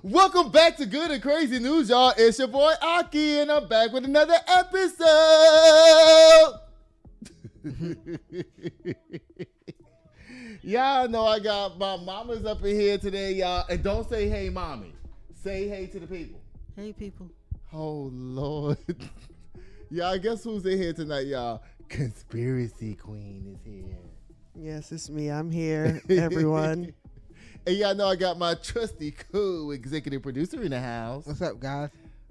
Welcome back to Good and Crazy News, y'all. It's your boy Aki, and I'm back with another episode. Y'all know I got my mamas up in here today, y'all. And don't say hey, mommy. Say hey to the people. Hey, people. Oh, Lord. Y'all, guess who's in here tonight, y'all? Conspiracy Queen is here. Yes, it's me. I'm here, everyone. And y'all know I got my trusty co-executive producer in the house. What's up, guys?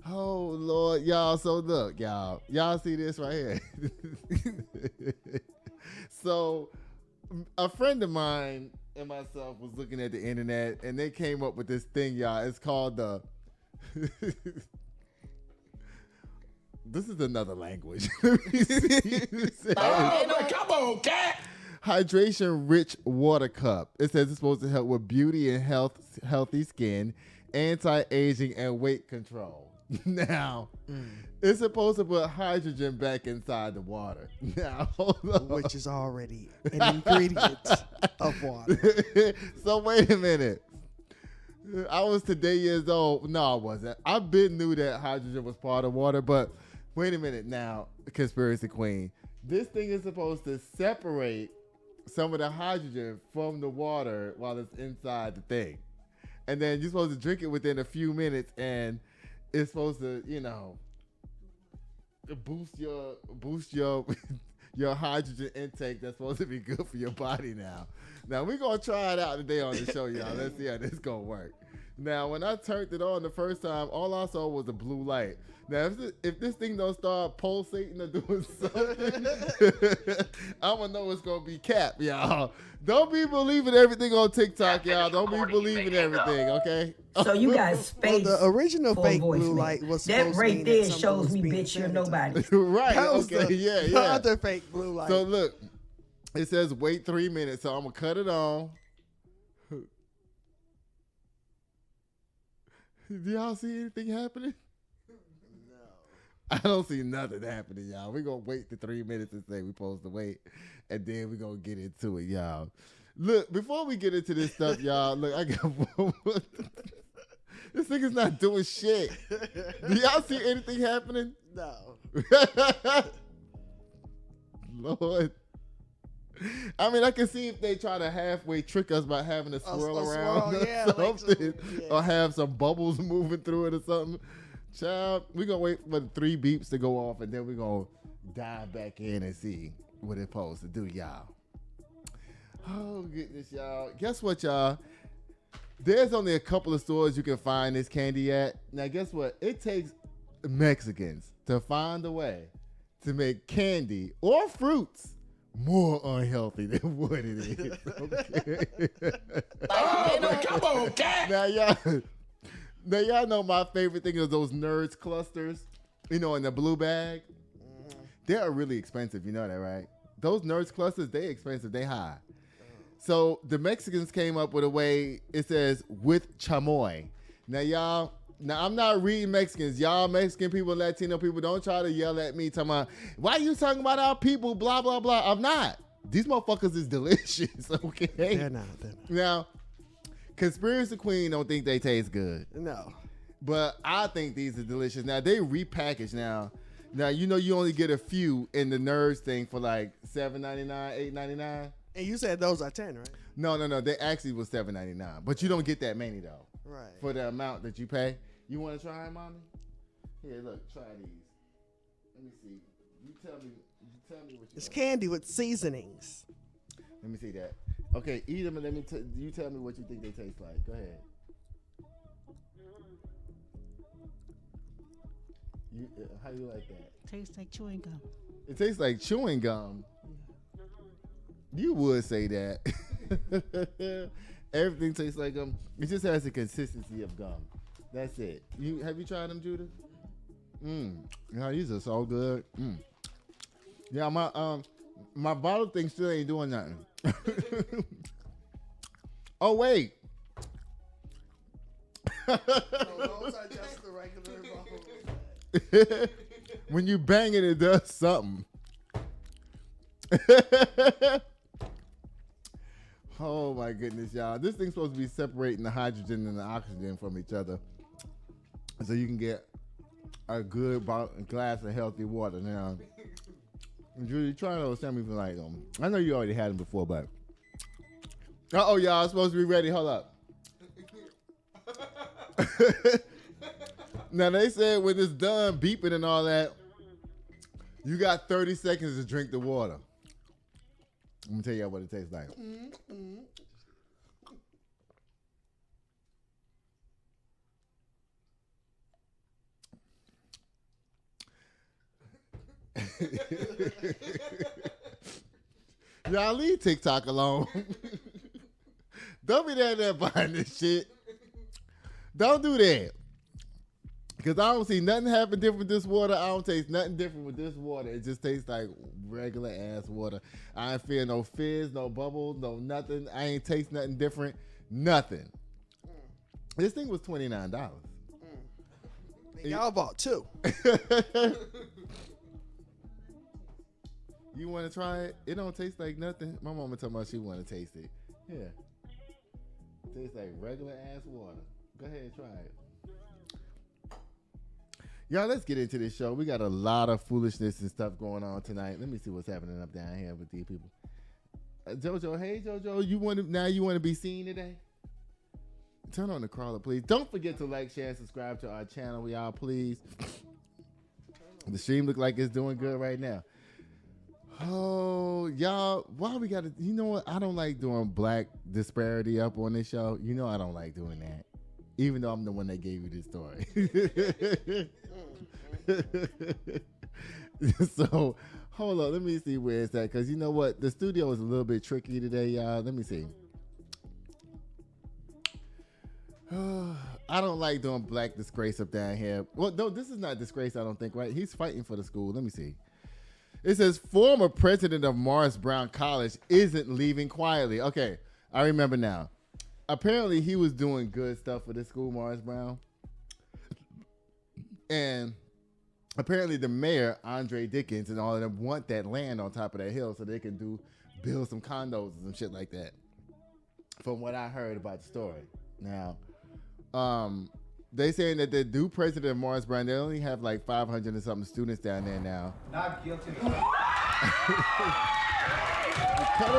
Oh, Lord, y'all. So, look, y'all see this right here. So, a friend of mine and myself was looking at the internet, and they came up with this thing, y'all. It's called the... This is another language. Come on, cat. Hydration-rich water cup. It says it's supposed to help with beauty and healthy skin, anti-aging, and weight control. Now, it's supposed to put hydrogen back inside the water. Now, hold on. Which is already an ingredient of water. So wait a minute. I was today years old. No, I wasn't. I knew that hydrogen was part of water, but wait a minute now, Conspiracy Queen. This thing is supposed to separate some of the hydrogen from the water while it's inside the thing. And then you're supposed to drink it within a few minutes, and it's supposed to, boost your your hydrogen intake. That's supposed to be good for your body now. Now, we're going to try it out today on the show, y'all. Let's see how this going to work. Now, when I turned it on the first time, all I saw was a blue light. Now, if this thing don't start pulsating or doing something, I'm going to know it's going to be cap, y'all. Don't be believing everything on TikTok, y'all. Don't be believing everything, okay? So you got space. Well, the original fake blue light was that supposed right to mean there that shows something me, was bitch, you're being nobody. Right, That was okay, the other fake blue light. So, look, it says wait 3 minutes, so I'm going to cut it on. Do y'all see anything happening? No. I don't see nothing happening, y'all. We're going to wait the 3 minutes and say we're supposed to wait, and then we're going to get into it, y'all. Look, before we get into this stuff, y'all, look, I got one more. This nigga's not doing shit. Do y'all see anything happening? No. Lord. I mean, I can see if they try to halfway trick us by having a swirl around or something, or have some bubbles moving through it or something. Child, we're going to wait for the 3 beeps to go off, and then we're going to dive back in and see what it's supposed to do, y'all. Oh, goodness, y'all. Guess what, y'all? There's only a couple of stores you can find this candy at. Now, guess what? It takes Mexicans to find a way to make candy or fruits more unhealthy than what it is. Okay? Come on, cat. Now y'all know my favorite thing is those Nerds clusters, in the blue bag. They are really expensive. You know that, right? Those Nerds clusters, they expensive. They high. So the Mexicans came up with a way. It says with chamoy. Now y'all. Now, I'm not reading Mexicans. Y'all Mexican people, Latino people, don't try to yell at me talking about, why you talking about our people, blah, blah, blah. I'm not. These motherfuckers is delicious, okay? They're not. Now, Conspiracy Queen don't think they taste good. No. But I think these are delicious. Now, they repackaged now. Now, you only get a few in the Nerds thing for like $7.99, $8.99. And you said those are 10, right? No. They actually was $7.99. But you don't get that many, though. Right. For the amount that you pay. You want to try it, mommy? Here, look, try these. Let me see. You tell me what you It's like. candy with seasonings. Let me see that. Okay, eat them and you tell me what you think they taste like. Go ahead. How you like that? Tastes like chewing gum. It tastes like chewing gum. You would say that. Everything tastes like gum. It just has the consistency of gum. That's it. Have you tried them, Judah? Yeah, these are so good. Yeah, my bottle thing still ain't doing nothing. Oh wait. Those are just the regular bubbles. When you bang it, it does something. Oh my goodness, y'all. This thing's supposed to be separating the hydrogen and the oxygen from each other. So you can get a good glass of healthy water. Now, Judy, try those. Tell me if you like them. I know you already had them before, but. Uh-oh, y'all. It's supposed to be ready. Hold up. Now, they said when it's done beeping and all that, you got 30 seconds to drink the water. I'm going to tell you what it tastes like. Y'all leave TikTok alone. Don't be down there buying this shit. Don't do that. Because I don't see nothing happen different with this water. I don't taste nothing different with this water. It just tastes like regular ass water. I ain't feel no fizz, no bubble, no nothing. I ain't taste nothing different. Nothing. This thing was $29. Y'all bought two. You want to try it? It don't taste like nothing. My mama told me she want to taste it. Yeah. It tastes like regular ass water. Go ahead and try it. Y'all, let's get into this show. We got a lot of foolishness and stuff going on tonight. Let me see what's happening up down here with these people. JoJo, hey JoJo, you want to be seen today? Turn on the crawler, please. Don't forget to like, share, and subscribe to our channel, y'all, please. The stream look like it's doing good right now. Oh, y'all, why we got to, you know what? I don't like doing black disparity up on this show. You know I don't like doing that. Even though I'm the one that gave you this story. So, hold on. Let me see where it's at. Because you know what? The studio is a little bit tricky today, y'all. Let me see. I don't like doing black disgrace up down here. Well, no, this is not disgrace, I don't think, right? He's fighting for the school. Let me see. It says, former president of Morris Brown College isn't leaving quietly. Okay, I remember now. Apparently, he was doing good stuff for this school, Morris Brown. And apparently, the mayor, Andre Dickens, and all of them want that land on top of that hill so they can build some condos and some shit like that. From what I heard about the story. Now, they saying that the new president of Morris Brown, they only have like 500 and something students down there now. Not guilty. Cut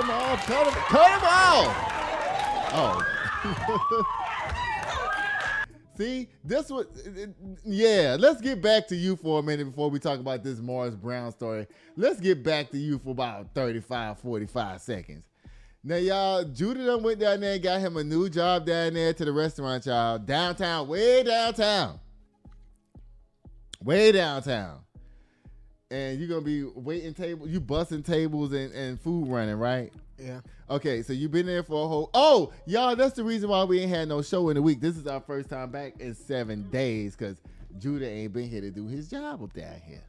him off. Cut him off. Oh. See, this was, yeah, let's get back to you for a minute before we talk about this Morris Brown story. Let's get back to you for about 35, 45 seconds. Now, y'all, Judy done went down there and got him a new job down there to the restaurant, y'all. Downtown, way downtown. Way downtown. And you're going to be waiting tables, you busting tables and food running, right? Yeah. Okay, so you've been there for a whole... Oh, y'all, that's the reason why we ain't had no show in a week. This is our first time back in 7 days because Judah ain't been here to do his job up down here.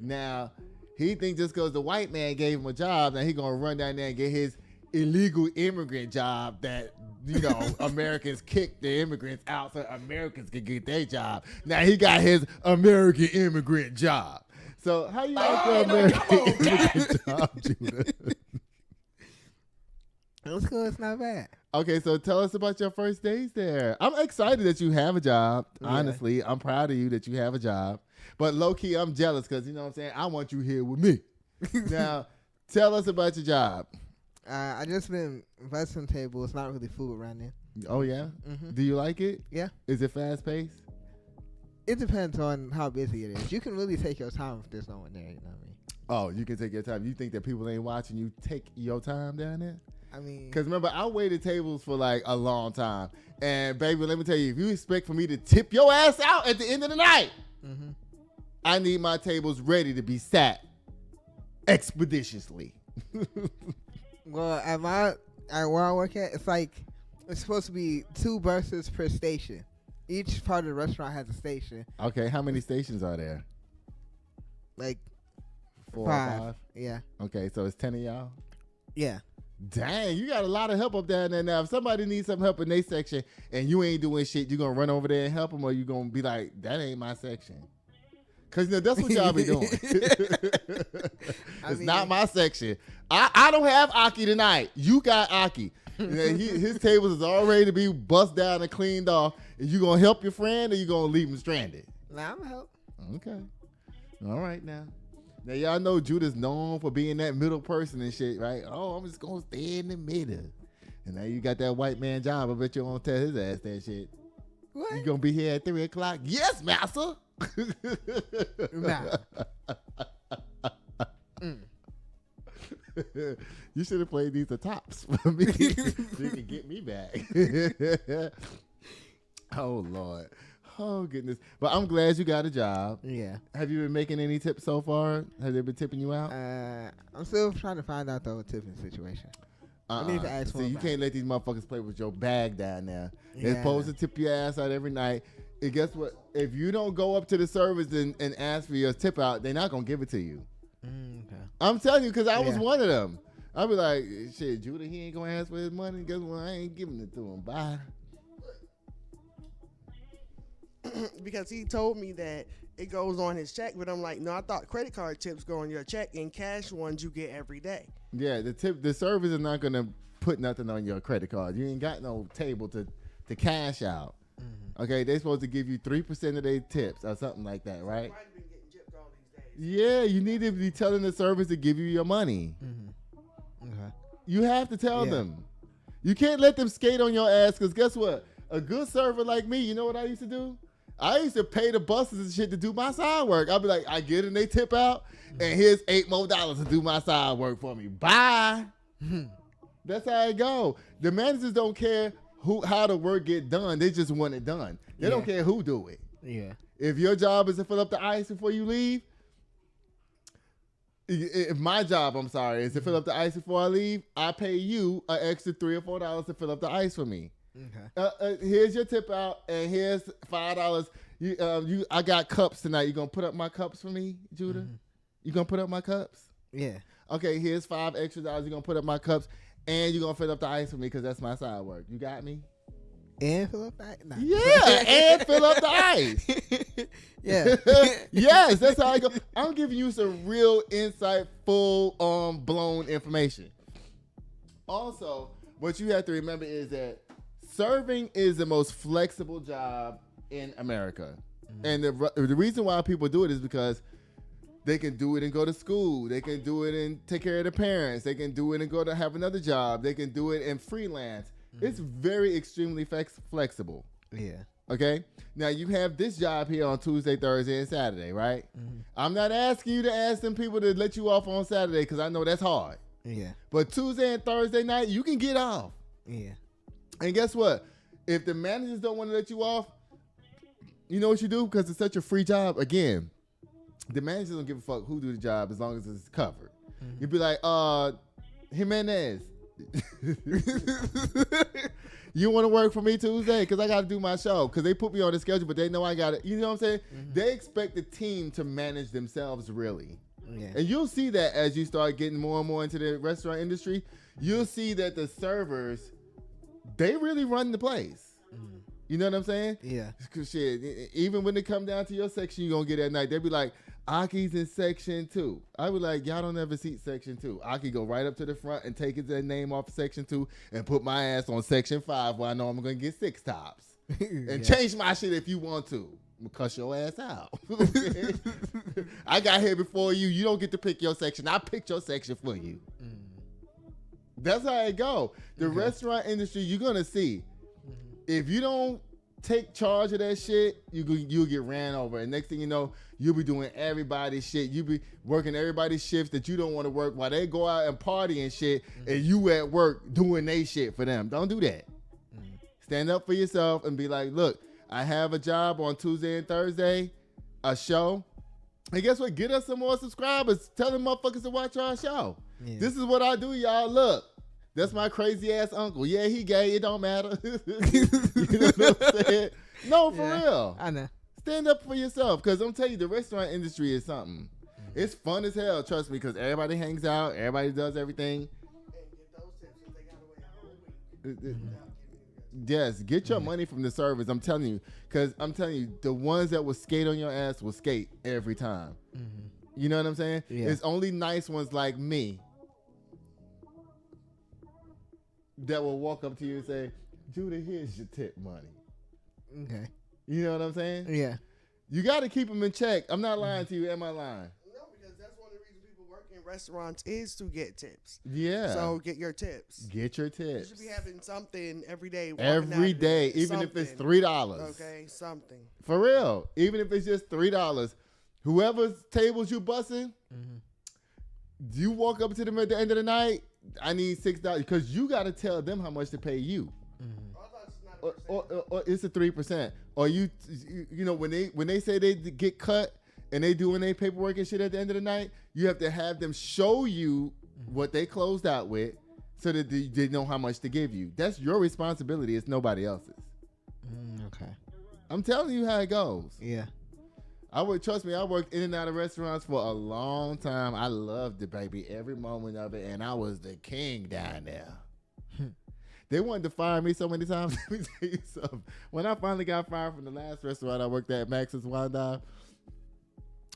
Now, he thinks just because the white man gave him a job, now he going to run down there and get his illegal immigrant job that, you know, Americans kick the immigrants out so Americans can get their job. Now he got his American immigrant job. So how you like your American immigrant job, Judah? It's cool. It's not bad. Okay, so tell us about your first days there. I'm excited that you have a job. Yeah. Honestly, I'm proud of you that you have a job. But low-key, I'm jealous because, you know what I'm saying, I want you here with me. Now, tell us about your job. I just been busting tables. It's not really food around there. Oh, yeah? Mm-hmm. Do you like it? Yeah. Is it fast-paced? It depends on how busy it is. You can really take your time if there's no one there, you know what I mean? Oh, you can take your time. You think that people ain't watching you take your time down there? I mean... Because remember, I waited tables for like a long time. And baby, let me tell you, if you expect for me to tip your ass out at the end of the night, I need my tables ready to be sat expeditiously. Well, at where I work at, it's supposed to be 2 buses per station. Each part of the restaurant has a station. Okay, how many stations are there? Like 4 5. or 5? Yeah. Okay, so it's 10 of y'all? Yeah. Dang, you got a lot of help up down there now. If somebody needs some help in their section and you ain't doing shit, you going to run over there and help them, or you going to be like, that ain't my section? Because you know, that's what y'all be doing. It's not my section. I don't have Aki tonight. You got Aki. His tables is all ready to be bust down and cleaned off. Is you gonna help your friend or you gonna leave him stranded? Nah, I'm gonna help. Okay. All right now. Now y'all know Judah's known for being that middle person and shit, right? Oh, I'm just gonna stay in the middle. And now you got that white man job. I bet you won't tell his ass that shit. What? You gonna be here at 3:00? Yes, master. Nah. You should have played these the tops for me so you can get me back. Oh Lord. Oh goodness. But I'm glad you got a job. Yeah. Have you been making any tips so far? Have they been tipping you out? I'm still trying to find out the whole tipping situation. I need to ask See, you can't let these motherfuckers play with your bag down there. They're Yeah. supposed to tip your ass out every night. And guess what? If you don't go up to the service and ask for your tip out, they're not going to give it to you. Okay. I'm telling you, because I was Yeah. one of them. I'd be like, shit, Judah, he ain't going to ask for his money. Guess what? I ain't giving it to him. Bye. Because he told me that it goes on his check, but I'm like, no, I thought credit card tips go on your check and cash ones you get every day. Yeah, the service is not going to put nothing on your credit card. You ain't got no table to cash out. Mm-hmm. Okay, they're supposed to give you 3% of their tips or something like that, right? Might have been getting gypped all these days. Yeah, you need to be telling the service to give you your money. Mm-hmm. Okay. You have to tell Yeah. them. You can't let them skate on your ass because guess what? A good server like me, you know what I used to do? I used to pay the buses and shit to do my side work. I'd be like, I get it and they tip out, and here's $8 more to do my side work for me. Bye. That's how it go. The managers don't care how the work get done. They just want it done. They don't care who do it. Yeah. If your job is to fill up the ice before you leave, if my job, I'm sorry, is to fill up the ice before I leave, I pay you an extra $3 or $4 to fill up the ice for me. Okay. Here's your tip out, and here's $5. I got cups tonight. You gonna put up my cups for me, Judah? Mm-hmm. You gonna put up my cups? Yeah. Okay. Here's $5 extra. You gonna put up my cups, and you gonna fill up the ice for me because that's my side work. You got me? And fill up that? Nah. Yeah, and fill up the ice. Yeah. Yes, that's how I go. I'm giving you some real insightful, blown information. Also, what you have to remember is that serving is the most flexible job in America. Mm-hmm. And the reason why people do it is because they can do it and go to school. They can do it and take care of their parents. They can do it and go to have another job. They can do it and freelance. Mm-hmm. It's very extremely flexible. Yeah. Okay? Now, you have this job here on Tuesday, Thursday, and Saturday, right? Mm-hmm. I'm not asking you to ask them people to let you off on Saturday because I know that's hard. Yeah. But Tuesday and Thursday night, you can get off. Yeah. And guess what? If the managers don't want to let you off, you know what you do? Because it's such a free job. Again, the managers don't give a fuck who do the job as long as it's covered. Mm-hmm. You'd be like, Jimenez, you want to work for me Tuesday? Because I got to do my show. Because they put me on the schedule, but they know I got it. You know what I'm saying? Mm-hmm. They expect the team to manage themselves, really. Yeah. And you'll see that as you start getting more and more into the restaurant industry. You'll see that the servers, they really run the place. Mm-hmm. You know what I'm saying? Yeah. Cause shit, even when they come down to your section, you're going to get at night. They be like, Aki's in section 2. I be like, y'all don't ever see section 2. Aki go right up to the front and take his name off of section 2 and put my ass on section 5 where I know I'm going to get 6 tops. And change my shit if you want to. I'm going to cuss your ass out. I got here before you. You don't get to pick your section. I picked your section for you. Mm. That's how it go. The restaurant industry, you're going to see. If you don't take charge of that shit, you'll get ran over. And next thing you know, you'll be doing everybody's shit. You'll be working everybody's shifts that you don't want to work while they go out and party and shit, and you at work doing they shit for them. Don't do that. Stand up for yourself and be like, look, I have a job on Tuesday and Thursday, a show. And guess what? Get us some more subscribers. Tell them motherfuckers to watch our show. Yeah. This is what I do, y'all. Look. That's my crazy ass uncle. Yeah, he gay. It don't matter. You know what I'm saying? No, for real. I know. Stand up for yourself, because I'm telling you, the restaurant industry is something. It's fun as hell, trust me, because everybody hangs out. Everybody does everything. And get those tips if they got to wait a whole week. Yes, get your money from the service. I'm telling you, because I'm telling you, the ones that will skate on your ass will skate every time. Mm-hmm. You know what I'm saying? Yeah. It's only nice ones like me that will walk up to you and say, Judah, here's your tip money. Okay. You know what I'm saying? Yeah. You got to keep them in check. I'm not lying to you. Am I lying? No, because that's one of the reasons people work in restaurants is to get tips. Yeah. So get your tips. Get your You tips. should be having something every day. Every day, even if it's $3. Okay, something. For real. Even if it's just $3. Whoever's tables you busting, you walk up to them at the end of the night, I need $6 because you got to tell them how much to pay you. Or it's a 3%. Or you know when they say they get cut and they doing their paperwork and shit at the end of the night, you have to have them show you what they closed out with so that they know how much to give you. That's your responsibility. It's nobody else's. Okay. I'm telling you how it goes. Yeah. Trust me, I worked in and out of restaurants for a long time. I loved it, baby, every moment of it, and I was the king down there. They wanted to fire me so many times. Let me tell you something. When I finally got fired from the last restaurant I worked at, Max's Wine Dive,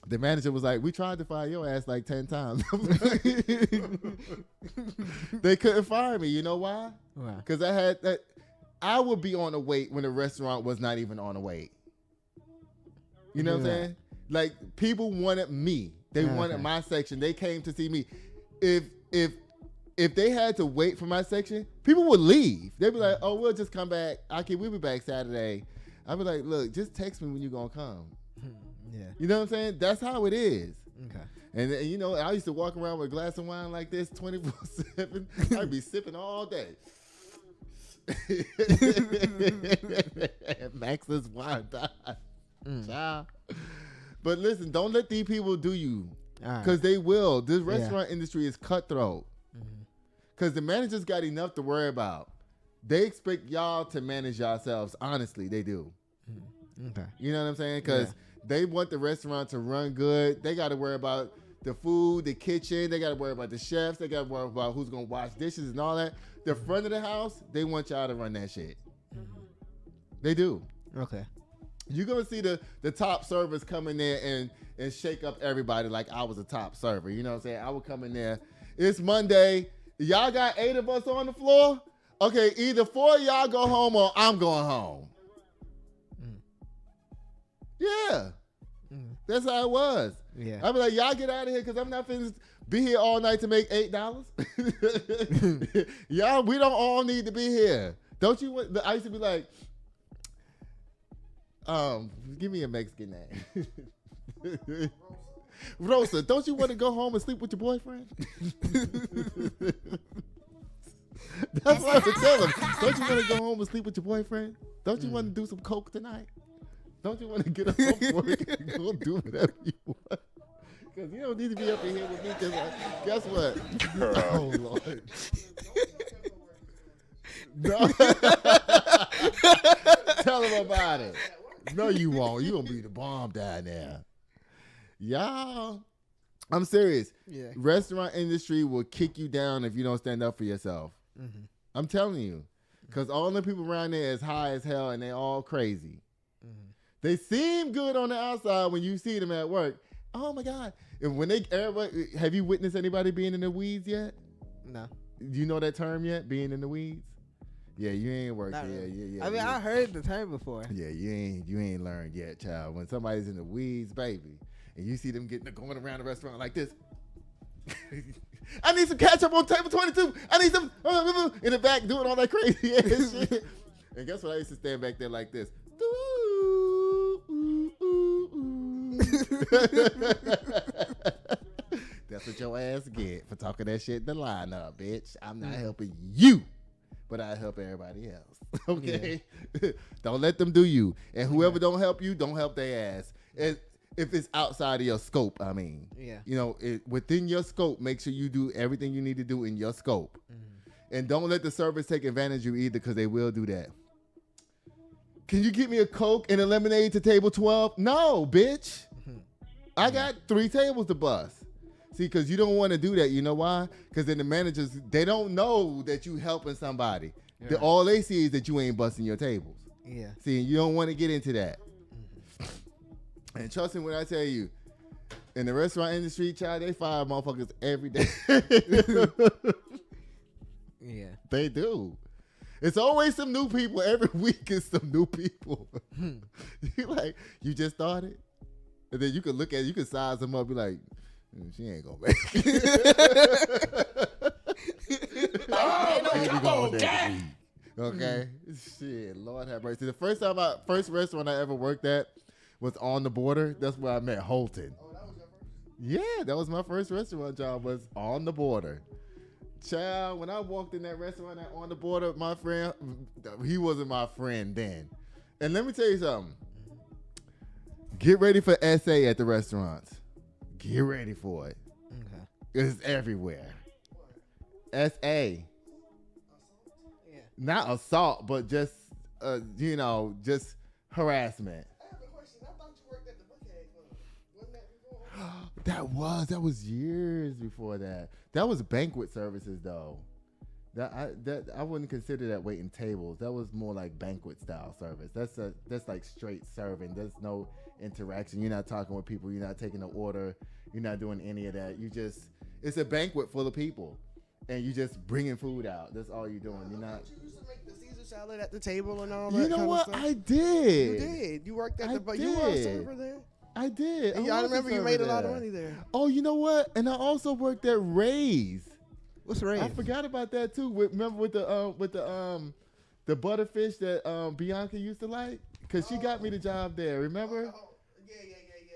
the manager was like, we tried to fire your ass like 10 times. They couldn't fire me. You know why? Why? Because I would be on a wait when the restaurant was not even on a wait. You know what I'm saying? Like, people wanted me. They wanted my section. They came to see me. If they had to wait for my section, people would leave. They'd be like, oh, we'll just come back. We'll be back Saturday. I'd be like, look, just text me when you're going to come. Yeah. You know what I'm saying? That's how it is. Okay. And, you know, I used to walk around with a glass of wine like this 24/7. I'd be sipping all day. Max's Wine Dive. Child. But listen, don't let these people do you. Because they will. This restaurant industry is cutthroat. Because the managers got enough to worry about. They expect y'all to manage yourselves. Honestly, they do. Okay. You know what I'm saying? Because they want the restaurant to run good. They got to worry about the food, the kitchen. They got to worry about the chefs. They got to worry about who's going to wash dishes and all that. The front of the house, they want y'all to run that shit. They do. Okay. You're going to see the top servers come in there and shake up everybody like I was a top server. You know what I'm saying? I would come in there. It's Monday. Y'all got 8 of us on the floor? Okay, either 4 of y'all go home or I'm going home. Yeah. That's how it was. Yeah. I'd be like, y'all get out of here because I'm not finna be here all night to make $8. Y'all, we don't all need to be here. Don't you want, I used to be like, give me a Mexican name. Rosa, don't you want to go home and sleep with your boyfriend? That's what I would tell him. Don't you want to go home and sleep with your boyfriend? Don't you want to do some coke tonight? Don't you want to get up off work and go do whatever you want? Because you don't need to be up in here with me because guess what? Oh, Lord. No. Tell him about it. No, you won't. You're going to be the bomb down there. Y'all, I'm serious. Yeah. Restaurant industry will kick you down if you don't stand up for yourself. I'm telling you. Because all the people around there is high as hell and they all crazy. They seem good on the outside when you see them at work. Oh, my God. And when have you witnessed anybody being in the weeds yet? No. Do you know that term yet, being in the weeds? Yeah, you ain't worked. Yeah. I mean, I heard the term before. Yeah, you ain't learned yet, child. When somebody's in the weeds, baby, and you see them going around the restaurant like this. I need some ketchup on table 22. I need some in the back doing all that crazy ass shit. And guess what? I used to stand back there like this. That's what your ass get for talking that shit in the lineup, bitch. I'm not helping you, but I help everybody else. Okay? Yeah. Don't let them do you. And whoever don't help you, don't help their ass. And if it's outside of your scope, I mean. Yeah. You know, within your scope, make sure you do everything you need to do in your scope. And don't let the servers take advantage of you either, because they will do that. Can you get me a Coke and a lemonade to table 12? No, bitch. I got 3 tables to bust. See, because you don't want to do that. You know why? Because then the managers, they don't know that you helping somebody. Yeah. All they see is that you ain't busting your tables. Yeah. See, you don't want to get into that. And trust me when I tell you, in the restaurant industry, child, they fire motherfuckers every day. Yeah. They do. It's always some new people. Every week is some new people. You just started? And then you can look at it, you can size them up, be like, she ain't gonna make it. Okay? Shit, Lord have mercy. The first restaurant I ever worked at was On the Border. That's where I met Holton. Oh, that was your first? Yeah, that was my first restaurant job, was On the Border. Child, when I walked in that restaurant at On the Border, my friend, he wasn't my friend then. And let me tell you something. Get ready for SA at the restaurants. Get ready for it. Okay. It's everywhere. SA. Yeah. Not assault, but just, just harassment. I have a question. I thought you worked at the Buckhead Club. Wasn't that before? That was years before that. That was banquet services though. I wouldn't consider that waiting tables. That was more like banquet style service. That's like straight serving. There's no interaction. You're not talking with people. You're not taking an order. You're not doing any of that. It's a banquet full of people, and you just bringing food out. That's all you're doing. You're not. You used to make the Caesar salad at the table and all that. You know kind what? Of stuff? I did. You did. You worked at I you were a did. server there. I did. And I remember you made a lot of money there. Oh, you know what? And I also worked at Ray's. What's Ray's? I forgot about that too. Remember with the butterfish that Bianca used to like, cause she got me the job there. Remember? Oh, yeah.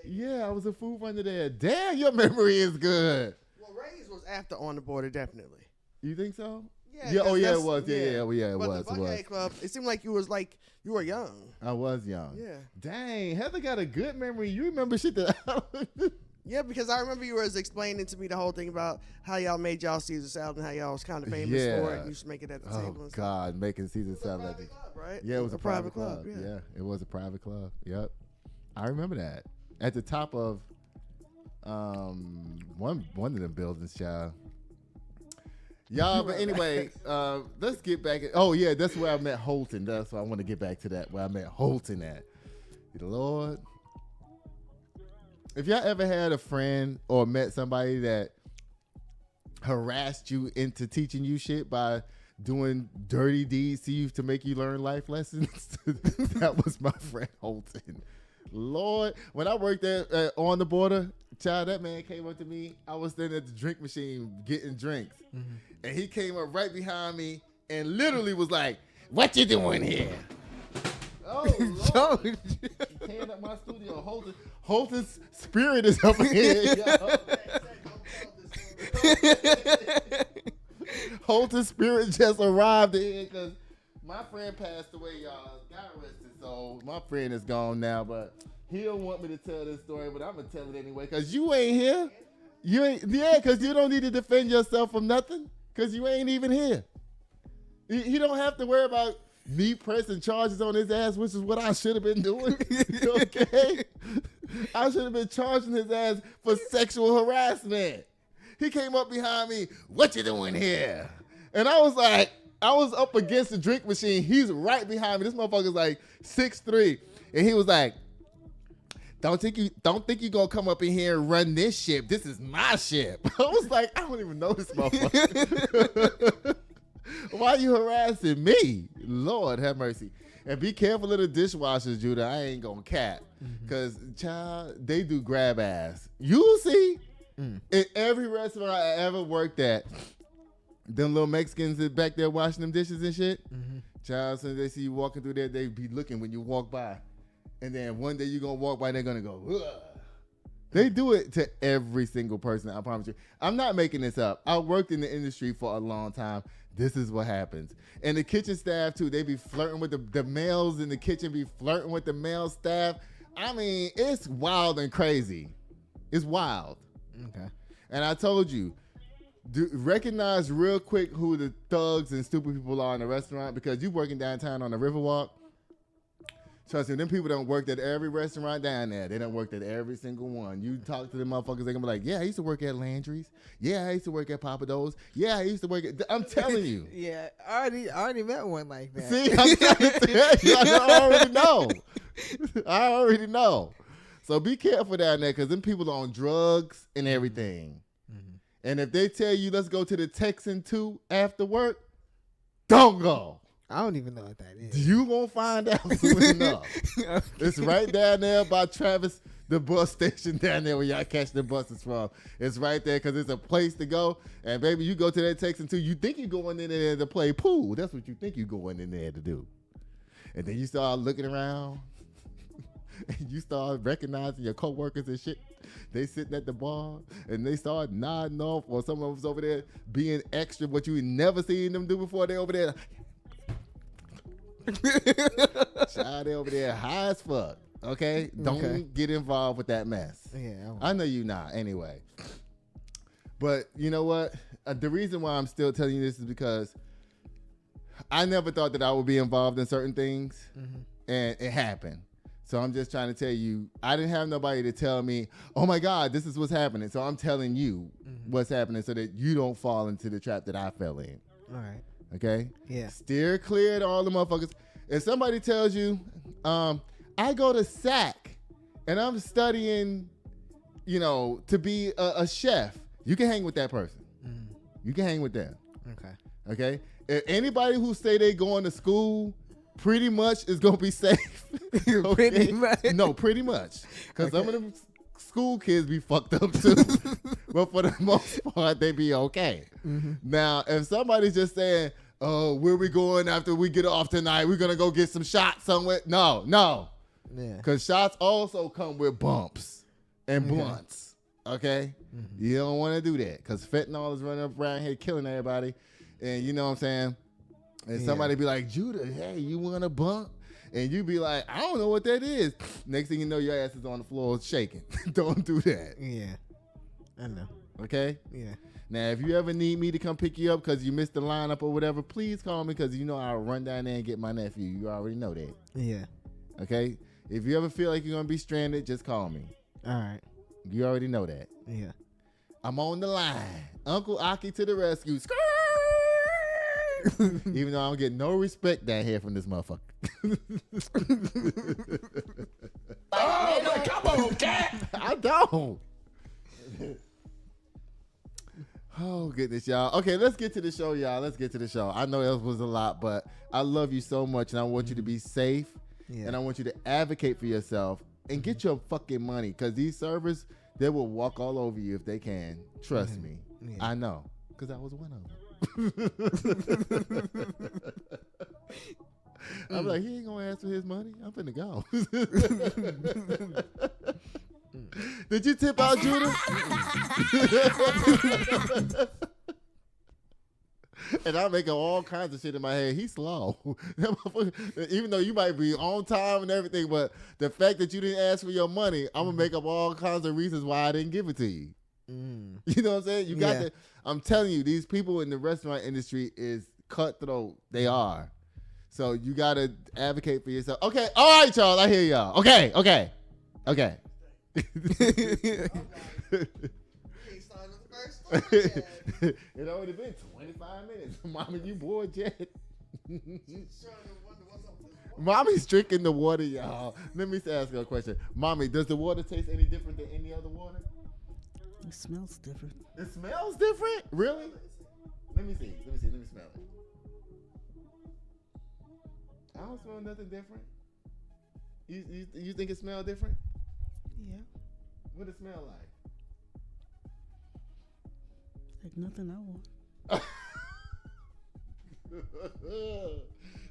Yeah, I was a food runner there. Damn, your memory is good. Well, Ray's was after On the Border, definitely. You think so? Yeah. Yeah. Oh, yeah, it that's- was. Yeah, it But was. the It was. Buckhead Club, it seemed like you were young. I was young. Yeah. Dang, Heather got a good memory. You remember shit that. Yeah, because I remember you was explaining to me the whole thing about how y'all made y'all Caesar salad and how y'all was kind of famous for it. And you used to make it at the table Oh and stuff. God, making Caesar It was a salad. private club, right? Yeah, it was a private club. Yeah. Yeah, it was a private club. Yep, I remember that. At the top of one of them buildings, child. Y'all, but anyway, let's get back. Oh yeah, that's where I met Holton. That's why I want to get back to that. Where I met Holton at. Lord, if y'all ever had a friend or met somebody that harassed you into teaching you shit by doing dirty deeds to you to make you learn life lessons, that was my friend Holton. Lord, when I worked at On the Border, child, that man came up to me. I was standing at the drink machine getting drinks. Mm-hmm. And he came up right behind me and literally was like, "What you doing here?" Oh, Lord. He came up my studio. Holton's spirit is up here, y'all. Holton's spirit just arrived in because my friend passed away, y'all. God rest his soul. My friend is gone now, but he don't want me to tell this story, but I'm going to tell it anyway because you ain't here. Because you don't need to defend yourself from nothing because you ain't even here. He don't have to worry about me pressing charges on his ass, which is what I should have been doing. Okay? I should have been charging his ass for sexual harassment. He came up behind me, "What you doing here?" And I was like, I was up against the drink machine. He's right behind me. This motherfucker's like 6'3". And he was like, don't think you gonna come up in here and run this ship. This is my ship. I was like, I don't even know this motherfucker. Why you harassing me? Lord have mercy. And be careful of the dishwashers, Judah. I ain't gonna cap. Because, child, they do grab ass. You'll see. In every restaurant I ever worked at, them little Mexicans that back there washing them dishes and shit, child, as soon as they see you walking through there, they be looking when you walk by. And then one day you're going to walk by, they're going to go, ugh. They do it to every single person, I promise you. I'm not making this up. I worked in the industry for a long time. This is what happens. And the kitchen staff, too, they be flirting with the males in the kitchen, be flirting with the male staff. I mean, it's wild and crazy. It's wild. Okay. And I told you, recognize real quick who the thugs and stupid people are in the restaurant because you working downtown on the Riverwalk. Trust me, them people don't work at every restaurant down there. They don't work at every single one. You talk to them motherfuckers, they're going to be like, yeah, I used to work at Landry's. Yeah, I used to work at Papa Do's. Yeah, I used to work at... I'm telling you. Yeah, I already met one like that. See, I'm trying to tell you. I already know. I already know. So be careful down there because them people are on drugs and everything. And if they tell you, let's go to the Texan 2 after work, Don't go. I don't even know what that is. You gonna find out soon enough. It's right down there by Travis, the bus station down there where y'all catch the buses from. It's right there because it's a place to go. And baby, you go to that Texan too. You think you're going in there to play pool. That's what you think you're going in there to do. And then you start looking around. And you start recognizing your coworkers and shit. They sitting at the bar and they start nodding off, or some of us over there being extra, what you never seen them do before. They over there. Child, they over there high as fuck. Okay? Don't get involved with that mess. Yeah. I know you not anyway. But you know what? The reason why I'm still telling you this is because I never thought that I would be involved in certain things, and it happened. So I'm just trying to tell you, I didn't have nobody to tell me, oh my God, this is what's happening. So I'm telling you what's happening so that you don't fall into the trap that I fell in. All right. Okay? Yeah. Steer clear to all the motherfuckers. If somebody tells you, I go to SAC and I'm studying, to be a chef, you can hang with that person. You can hang with them. Okay? If anybody who say they going to school pretty much is going to be safe. Okay? Pretty much? No, pretty much. Because some of them school kids be fucked up too. But for the most part, they be okay. Now, if somebody's just saying, oh, where we going after we get off tonight? We're going to go get some shots somewhere. No. Yeah. Because shots also come with bumps and blunts. Okay? You don't want to do that. Because fentanyl is running up around here killing everybody. And you know what I'm saying? And somebody be like, Judah, hey, you want a bump? And you be like, I don't know what that is. Next thing you know, your ass is on the floor shaking. Don't do that. Yeah. I know. Okay? Yeah. Now, if you ever need me to come pick you up because you missed the lineup or whatever, please call me because I'll run down there and get my nephew. You already know that. Yeah. Okay? If you ever feel like you're going to be stranded, just call me. All right. You already know that. Yeah. I'm on the line. Uncle Aki to the rescue. Even though I don't get no respect down here from this motherfucker. Oh, come on, cat. I don't. Oh, goodness, y'all. Okay, let's get to the show, y'all. Let's get to the show. I know that was a lot, but I love you so much, and I want you to be safe, and I want you to advocate for yourself and get your fucking money, because these servers, they will walk all over you if they can. Trust me. Yeah. I know, because I was one of them. I'm like, he ain't gonna ask for his money. I'm finna go. Did you tip out Judah? And I'm making all kinds of shit in my head. He's slow. Even though you might be on time and everything, but the fact that you didn't ask for your money, I'm gonna make up all kinds of reasons why I didn't give it to you. You know what I'm saying? You got to. I'm telling you, these people in the restaurant industry is cutthroat. They are. So you got to advocate for yourself. Okay. All right, y'all. I hear y'all. Okay. It already been 25 minutes. Mommy, you bored yet? Mommy's drinking the water, y'all. Let me ask you a question. Mommy, does the water taste any different than any other water? It smells different. It smells different? Really? Let me see. Let me smell it. I don't smell nothing different. You think it smells different? Yeah. What it smell like? Like nothing I want.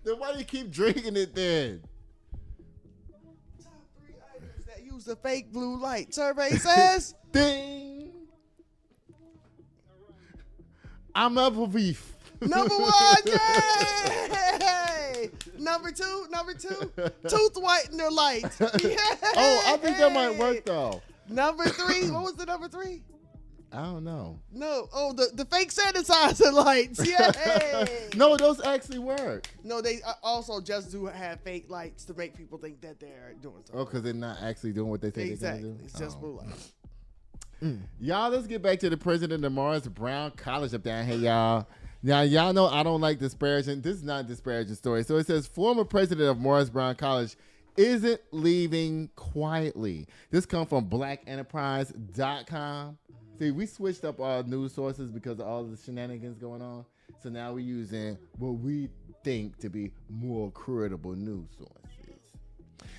Then why do you keep drinking it then? Top 3 items that use the fake blue light. Survey says. Ding. I'm up with beef. Number 1, yay! Number two, tooth whitener light. Yay! Oh, I think that might work though. Number 3, what was the number 3? I don't know. No, the fake sanitizer lights. Yay! No, those actually work. No, they also just do have fake lights to make people think that they're doing something. Oh, because they're not actually doing what they say exactly. they're going to do? It's just blue lights. Y'all, let's get back to the president of Morris Brown College up down here, y'all. Now, y'all know I don't like disparaging. This is not a disparaging story. So it says, former president of Morris Brown College isn't leaving quietly. This comes from blackenterprise.com. See, we switched up our news sources because of all the shenanigans going on. So now we're using what we think to be more credible news sources.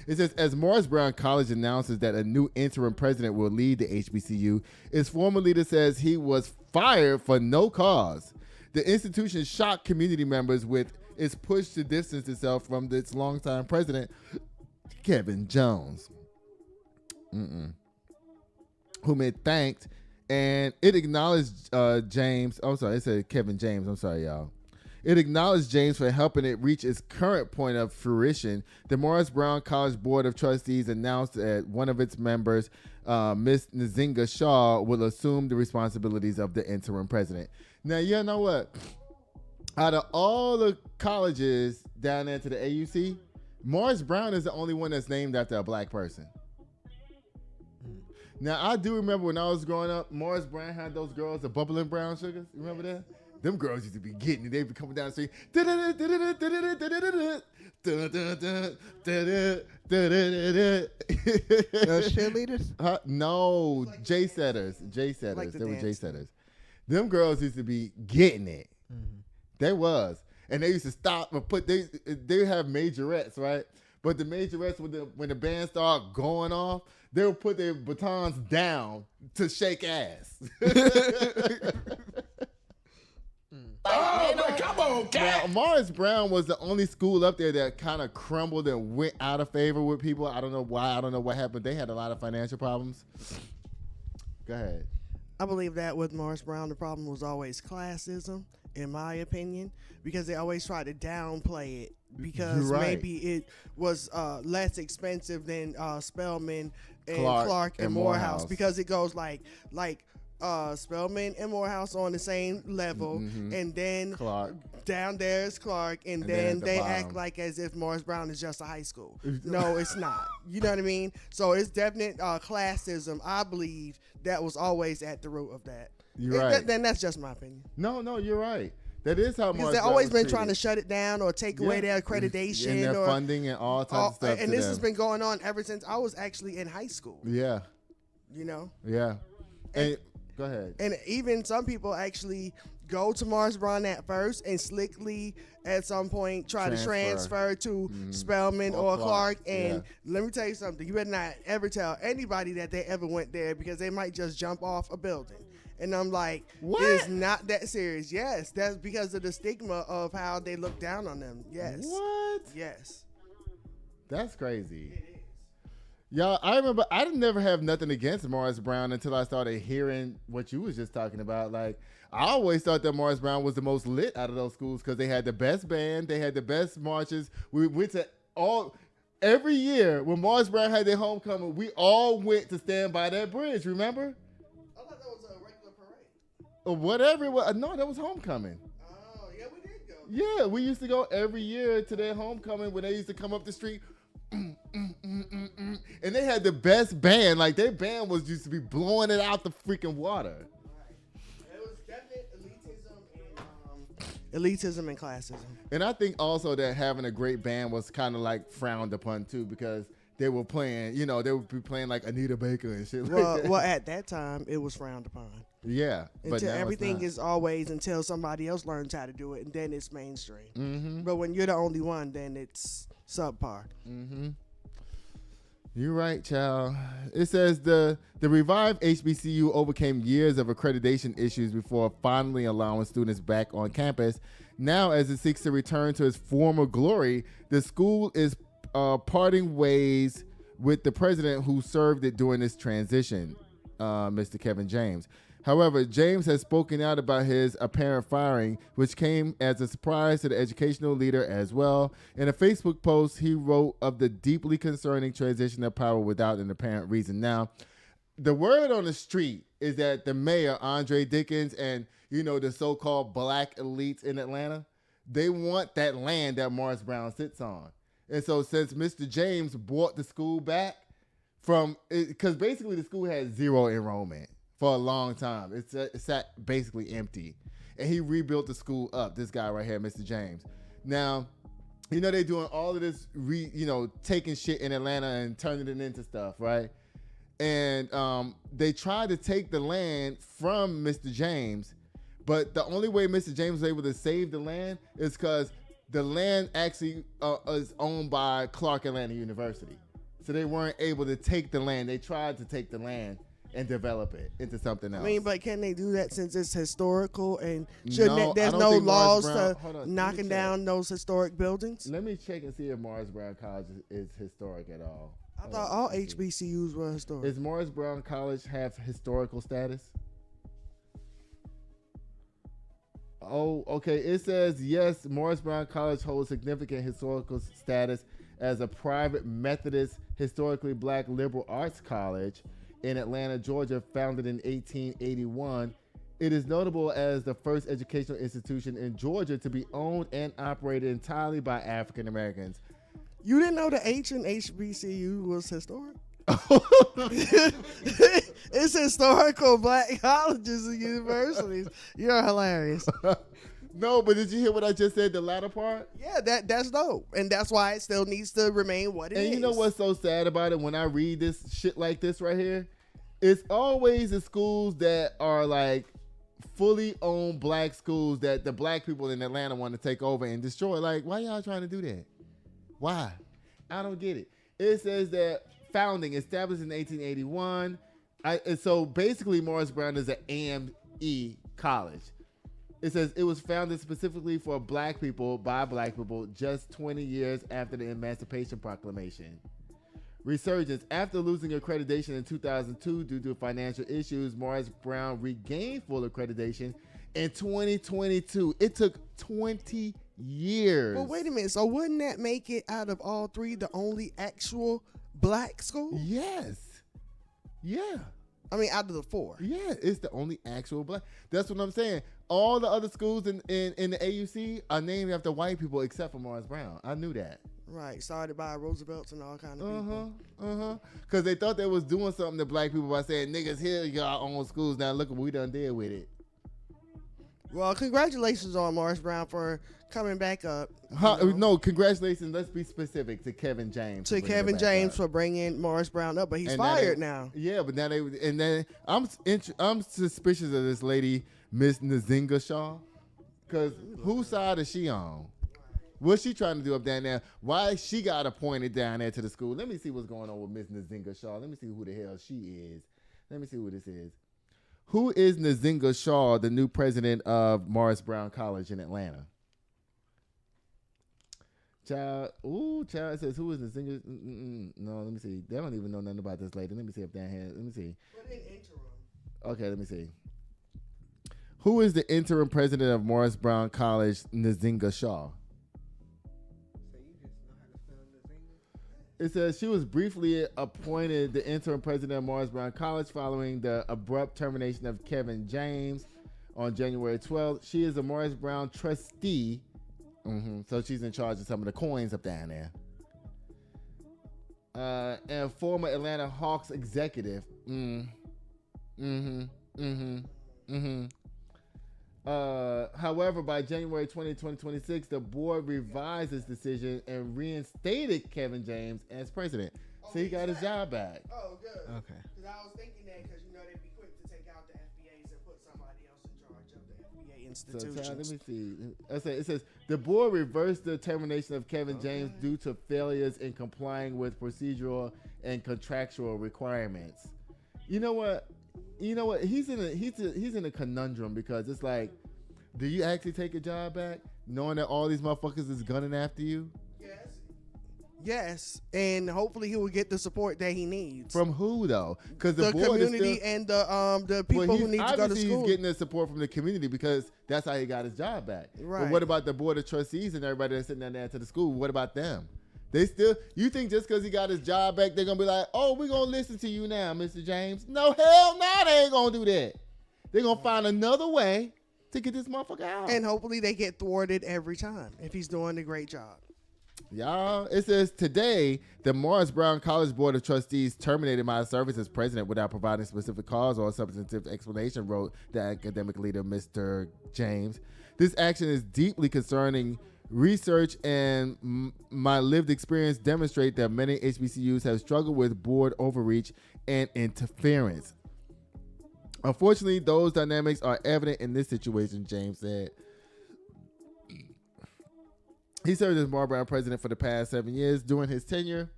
It says, as Morris Brown College announces that a new interim president will lead the HBCU, its former leader says he was fired for no cause. The institution shocked community members with its push to distance itself from its longtime president, Kevin Jones, whom it thanked, and it acknowledged James. Oh, sorry, it said Kevin James. I'm sorry, y'all. It acknowledged James for helping it reach its current point of fruition. The Morris Brown College Board of Trustees announced that one of its members, Miss Nzinga Shaw, will assume the responsibilities of the interim president. Now, you know what? Out of all the colleges down there to the AUC, Morris Brown is the only one that's named after a black person. Now, I do remember when I was growing up, Morris Brown had those girls, the bubbling brown sugars. You remember that? Them girls used to be getting it. They'd be coming down the street. Those cheerleaders? No, J-setters. J-setters. Like They were dance. J-setters. Them girls used to be getting it. They was. And they used to stop and they have majorettes, right? But the majorettes, when the band started going off, they would put their batons down to shake ass. Oh, man, come on, Now, Morris Brown was the only school up there that kind of crumbled and went out of favor with people. I don't know why. I don't know what happened. They had a lot of financial problems. Go ahead. I believe that with Morris Brown, the problem was always classism, in my opinion, because they always tried to downplay it because You're right. maybe it was less expensive than Spelman and Clark Clark and and Morehouse, Morehouse. because it goes like Spelman and Morehouse on the same level, and then Clark. down there is Clark, and then then at the they bottom. act like as if Morris Brown is just a high school. No, it's not. You know what I mean? So it's definite classism. I believe that was always at the root of that. You're right. Then that's just my opinion. No, you're right. That is how Because Morris they've Brown always was been treated. trying to shut it down or take away their accreditation and their or funding and all types of stuff. and to this them. has been going on ever since I was actually in high school. Yeah, You know, yeah. And go ahead. and even some people actually go to Morris Brown at first and slickly at some point try to transfer to Spelman or Clark. And let me tell you something, you better not ever tell anybody that they ever went there, because they might just jump off a building. And I'm like, What? it's not that serious. Yes, that's because of the stigma of how they look down on them. Yes. What? Yes. That's crazy. Y'all, I remember I didn't never have nothing against Morris Brown until I started hearing what you was just talking about. Like, I always thought that Morris Brown was the most lit out of those schools because they had the best band, they had the best marches. We went to every year when Morris Brown had their homecoming, we all went to stand by that bridge, remember? I thought that was a regular parade. Or whatever it was. No, that was homecoming. Oh, yeah, we did go. Yeah, we used to go every year to their homecoming when they used to come up the street. And they had the best band. Like, their band used to be blowing it out the freaking water. It was definite elitism and classism. And I think also that having a great band was kind of like frowned upon too, because they were playing, they would be playing like Anita Baker and shit like that. Well, at that time, it was frowned upon. Yeah. But Until now it's everything not. is always until somebody else learns how to do it, and then it's mainstream. Mm-hmm. But when you're the only one, then it's subpar. Mm-hmm. You're right, child. It says the revived HBCU overcame years of accreditation issues before finally allowing students back on campus. Now, as it seeks to return to its former glory, the school is parting ways with the president who served it during this transition, Mr. Kevin James. However, James has spoken out about his apparent firing, which came as a surprise to the educational leader as well. In a Facebook post, he wrote of the deeply concerning transition of power without an apparent reason. Now, the word on the street is that the mayor, Andre Dickens, and, the so-called black elites in Atlanta, they want that land that Morris Brown sits on. And so since Mr. James bought the school back because basically the school had zero enrollment for a long time. It sat basically empty. And he rebuilt the school up, this guy right here, Mr. James. Now, they're doing all of this, taking shit in Atlanta and turning it into stuff, right? And they tried to take the land from Mr. James, But the only way Mr. James was able to save the land is because the land actually is owned by Clark Atlanta University. So they weren't able to take the land. They tried to take the land and develop it into something else. I mean, but can they do that since it's historical and there's I no don't think laws Morris to Brown, knocking down those historic buildings? Let me check and see if Morris Brown College is historic at all. I thought all HBCUs were historic. Does Morris Brown College have historical status? Oh, okay. It says, yes, Morris Brown College holds significant historical status as a private Methodist, historically black liberal arts college in Atlanta, Georgia, founded in 1881. It is notable as the first educational institution in Georgia to be owned and operated entirely by African Americans. You didn't know the H in HBCU was historic? It's historical black colleges and universities. You're hilarious. No, but did you hear what I just said, the latter part? Yeah, that's dope. And that's why it still needs to remain what it is. And you know what's so sad about it when I read this shit like this right here? It's always the schools that are like fully owned black schools that the black people in Atlanta want to take over and destroy. Like, why y'all trying to do that? Why? I don't get it. It says that founding, established in 1881. So basically Morris Brown is an AME college. It says it was founded specifically for black people by black people just 20 years after the Emancipation Proclamation. Resurgence. After losing accreditation in 2002 due to financial issues, Morris Brown regained full accreditation in 2022. It took 20 years. Well, wait a minute. So wouldn't that make it, out of all three, the only actual black school? Yes. Yeah. I mean, out of the four. Yeah, it's the only actual black. That's what I'm saying. All the other schools in the AUC are named after white people except for Morris Brown. I knew that. Right, started by Roosevelt's and all kind of people. Because they thought they was doing something to black people by saying, niggas, here you got our own schools. Now look what we done did with it. Well, congratulations on Morris Brown for coming back up. No, congratulations. Let's be specific to Kevin James. To Kevin James for bringing Morris Brown up, but he's fired now. Yeah, but now then I'm suspicious of this lady, Miss Nzinga Shaw, because whose side is she on? What's she trying to do up down there? Why she got appointed down there to the school? Let me see what's going on with Miss Nzinga Shaw. Let me see who the hell she is. Let me see who this is. Who is Nzinga Shaw, the new president of Morris Brown College in Atlanta? Child, it says, who is Nzinga? No, let me see. They don't even know nothing about this lady. Let me see if down here. Let me see. Put in interim. Okay, let me see. Who is the interim president of Morris Brown College, Nzinga Shaw? It says she was briefly appointed the interim president of Morris Brown College following the abrupt termination of Kevin James on January 12th. She is a Morris Brown trustee, so she's in charge of some of the coins up down there. And former Atlanta Hawks executive. However, by January 2026, the board revised its decision and reinstated Kevin James as president. So he got his job back. Oh, good. Okay. Because I was thinking that because, they'd be quick to take out the FBAs and put somebody else in charge of the FBA institutions. So, let me see. It says the board reversed the termination of Kevin James due to failures in complying with procedural and contractual requirements. You know what? He's in a conundrum because it's like, do you actually take a job back knowing that all these motherfuckers is gunning after you? Yes, and hopefully he will get the support that he needs. From who though? Because the board community is still, and the people who need to go to school. He's getting the support from the community because that's how he got his job back. Right. But what about the board of trustees and everybody that's sitting down there to the school? What about them? They still, you think just because he got his job back, they're going to be like, oh, we're going to listen to you now, Mr. James? No, hell no, they ain't going to do that. They're going to find another way to get this motherfucker out. And hopefully they get thwarted every time if he's doing a great job. Y'all, it says today, the Morris Brown College Board of Trustees terminated my service as president without providing specific cause or substantive explanation, wrote the academic leader, Mr. James. This action is deeply concerning. Research and my lived experience demonstrate that many HBCUs have struggled with board overreach and interference. Unfortunately, those dynamics are evident in this situation, James said. He served as Marlboro president for the past 7 years. During his tenure,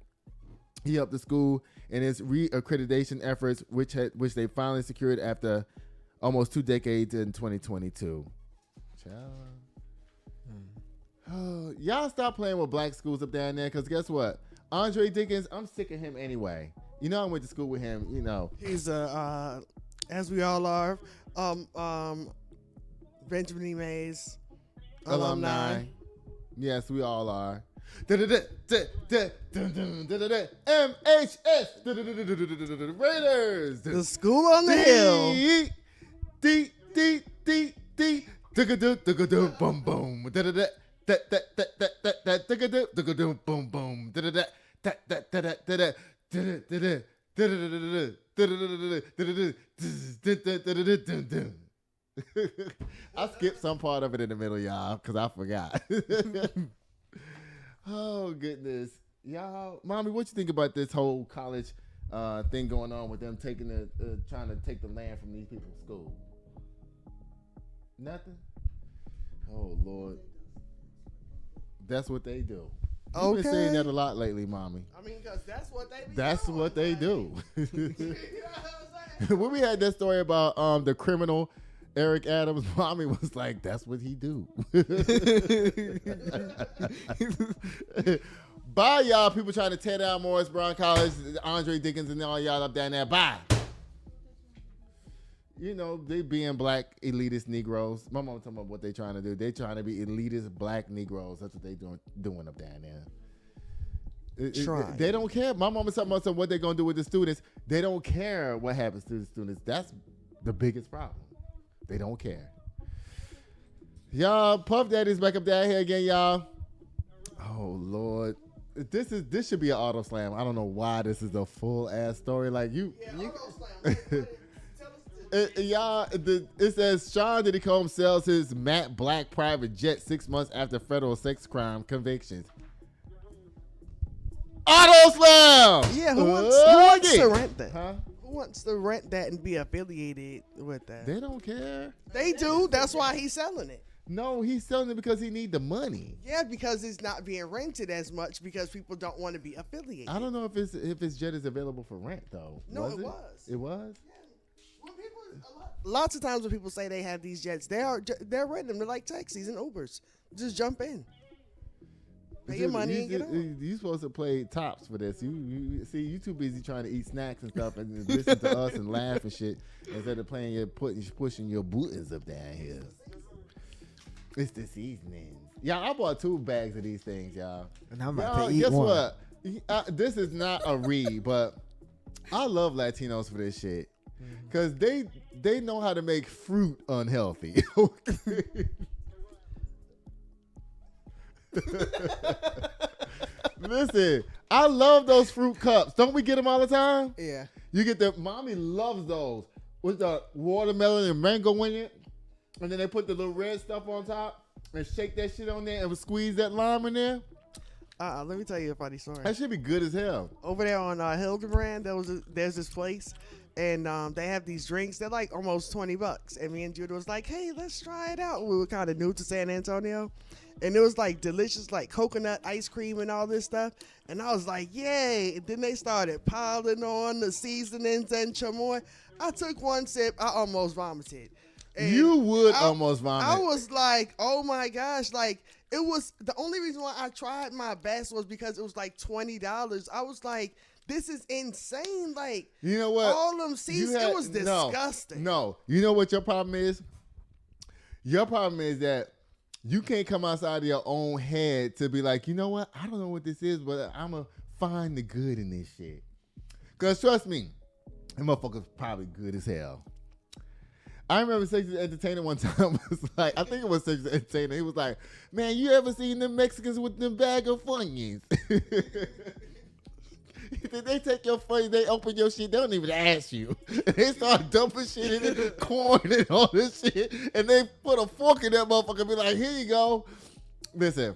he helped the school in its reaccreditation efforts, which they finally secured after almost 2 decades in 2022. Oh, y'all stop playing with black schools up down there, because guess what? Andre Dickens, I'm sick of him anyway. You know, I went to school with him, you know. He's as we all are, Benjamin E. Mays alumni. Yes, we all are. MHS Raiders. The school on the hill. Boom boom. Boom boom. I skipped some part of it in the middle, y'all, because I forgot. Oh, goodness. Y'all, Mommy, what you think about this whole college thing going on with them taking trying to take the land from these people's school? Nothing? Oh, Lord. That's what they do. You've been saying that a lot lately, Mommy. I mean, because that's what they be That's doing, what they like. do. You know what I'm saying? When we had that story about the criminal Eric Adams, Mommy was like, that's what he do. Bye, y'all. People trying to tear down Morris Brown College, Andre Dickens and all y'all up down there. Bye. You know, they being black elitist Negroes. My mom talking about what they trying to do. They trying to be elitist black Negroes. That's what they doing up down there. They don't care. My mom was talking about what they're going to do with the students. They don't care what happens to the students. That's the biggest problem. They don't care. Y'all, Puff Daddy's back up down here again, y'all. Oh, Lord. This should be an auto slam. I don't know why this is a full ass story. Like you y'all, it says Sean Diddy Combs sells his matte black private jet 6 months after federal sex crime convictions. Auto slam. Yeah, who wants to rent that? Huh? Who wants to rent that and be affiliated with that? They don't care. They do. That's why he's selling it. No, he's selling it because he need the money. Yeah, because it's not being rented as much because people don't want to be affiliated. I don't know if his jet is available for rent though. No, it was. It was. When people, lots of times when people say they have these jets, they're renting them. They're like taxis and Ubers. Just jump in, pay your money, and get on. You supposed to play tops for this. You see, you too busy trying to eat snacks and stuff and listen to us and laugh and shit instead of playing pushing your booties up down here. It's the seasoning. Y'all, I bought 2 bags of these things, y'all. And I'm about to eat one. Guess what? This is not a read, but I love Latinos for this shit. Because they know how to make fruit unhealthy. Listen, I love those fruit cups. Don't we get them all the time? Yeah. You get the, Mommy loves those with the watermelon and mango in it. And then they put the little red stuff on top and shake that shit on there and squeeze that lime in there. Let me tell you a funny story. That should be good as hell. Over there on Hildebrand, there's this place, and they have these drinks. They're like almost $20. And me and Judah was like, hey, let's try it out. We were kind of new to San Antonio. And it was like delicious, like coconut ice cream and all this stuff. And I was like, yay. And then they started piling on the seasonings and chamoy. I took one sip. I almost vomited. And you would almost vomit. I was like, oh my gosh. Like, it was the only reason why I tried my best was because it was like $20. I was like, this is insane. Like, you know what? All them seasons, it was disgusting. No. You know what your problem is? Your problem is that you can't come outside of your own head to be like, you know what? I don't know what this is, but I'm going to find the good in this shit. Because trust me, that motherfucker's probably good as hell. I remember Sex Entertainer one time was like, I think it was Sex Entertainer. He was like, man, you ever seen them Mexicans with them bag of Funyuns? They take your Funyuns, they open your shit, they don't even ask you. They start dumping shit in it, corn and all this shit, and they put a fork in that motherfucker and be like, here you go. Listen,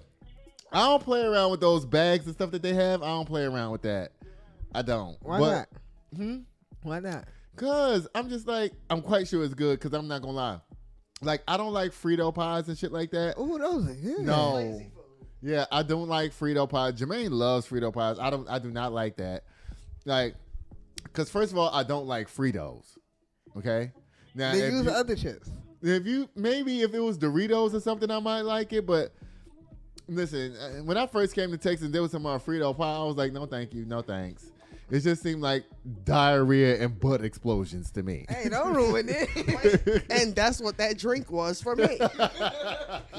I don't play around with those bags and stuff that they have. I don't play around with that. I don't. Why not? Hmm? Why not? Cause I'm just like, I'm quite sure it's good. Cause I'm not gonna lie, like I don't like Frito pies and shit like that. Oh, those are good. No, yeah, I don't like Frito pies. Jermaine loves Frito pies. I do not like that. Like, cause first of all, I don't like Fritos. Okay, now They use other chips. If it was Doritos or something, I might like it. But listen, when I first came to Texas, there was some Frito pie. I was like, no, thank you, no thanks. It just seemed like diarrhea and butt explosions to me. Hey, don't ruin it. And that's what that drink was for me.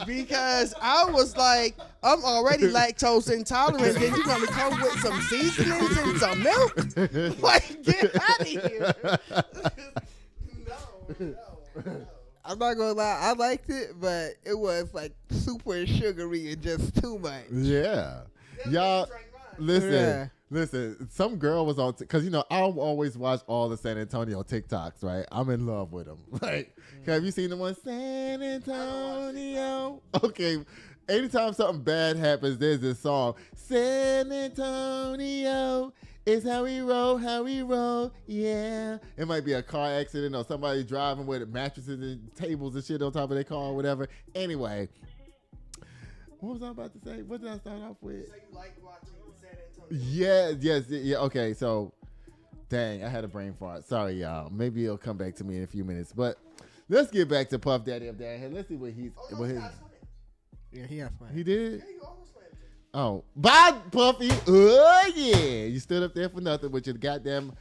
Because I was like, I'm already lactose intolerant. Then you're going to come with some seasonings and some milk? Like, get out of here. No. I'm not gonna lie, I liked it, but it was like super sugary and just too much. Yeah. Y'all, listen, some girl was on, because, you know, I always watch all the San Antonio TikToks, right? I'm in love with them. Like, have you seen the one, San Antonio? Okay, anytime something bad happens, there's this song, San Antonio is how we roll, yeah. It might be a car accident or somebody driving with mattresses and tables and shit on top of their car or whatever. Anyway, what was I about to say? What did I start off with? So you like watching San Antonio? Yeah. Okay, so, dang, I had a brain fart. Sorry, y'all. Maybe it'll come back to me in a few minutes. But let's get back to Puff Daddy up there. Hey, let's see what he's. Yeah, he has fun. He did. Yeah, you almost went. Oh, bye, Puffy. Oh, yeah. You stood up there for nothing with your goddamn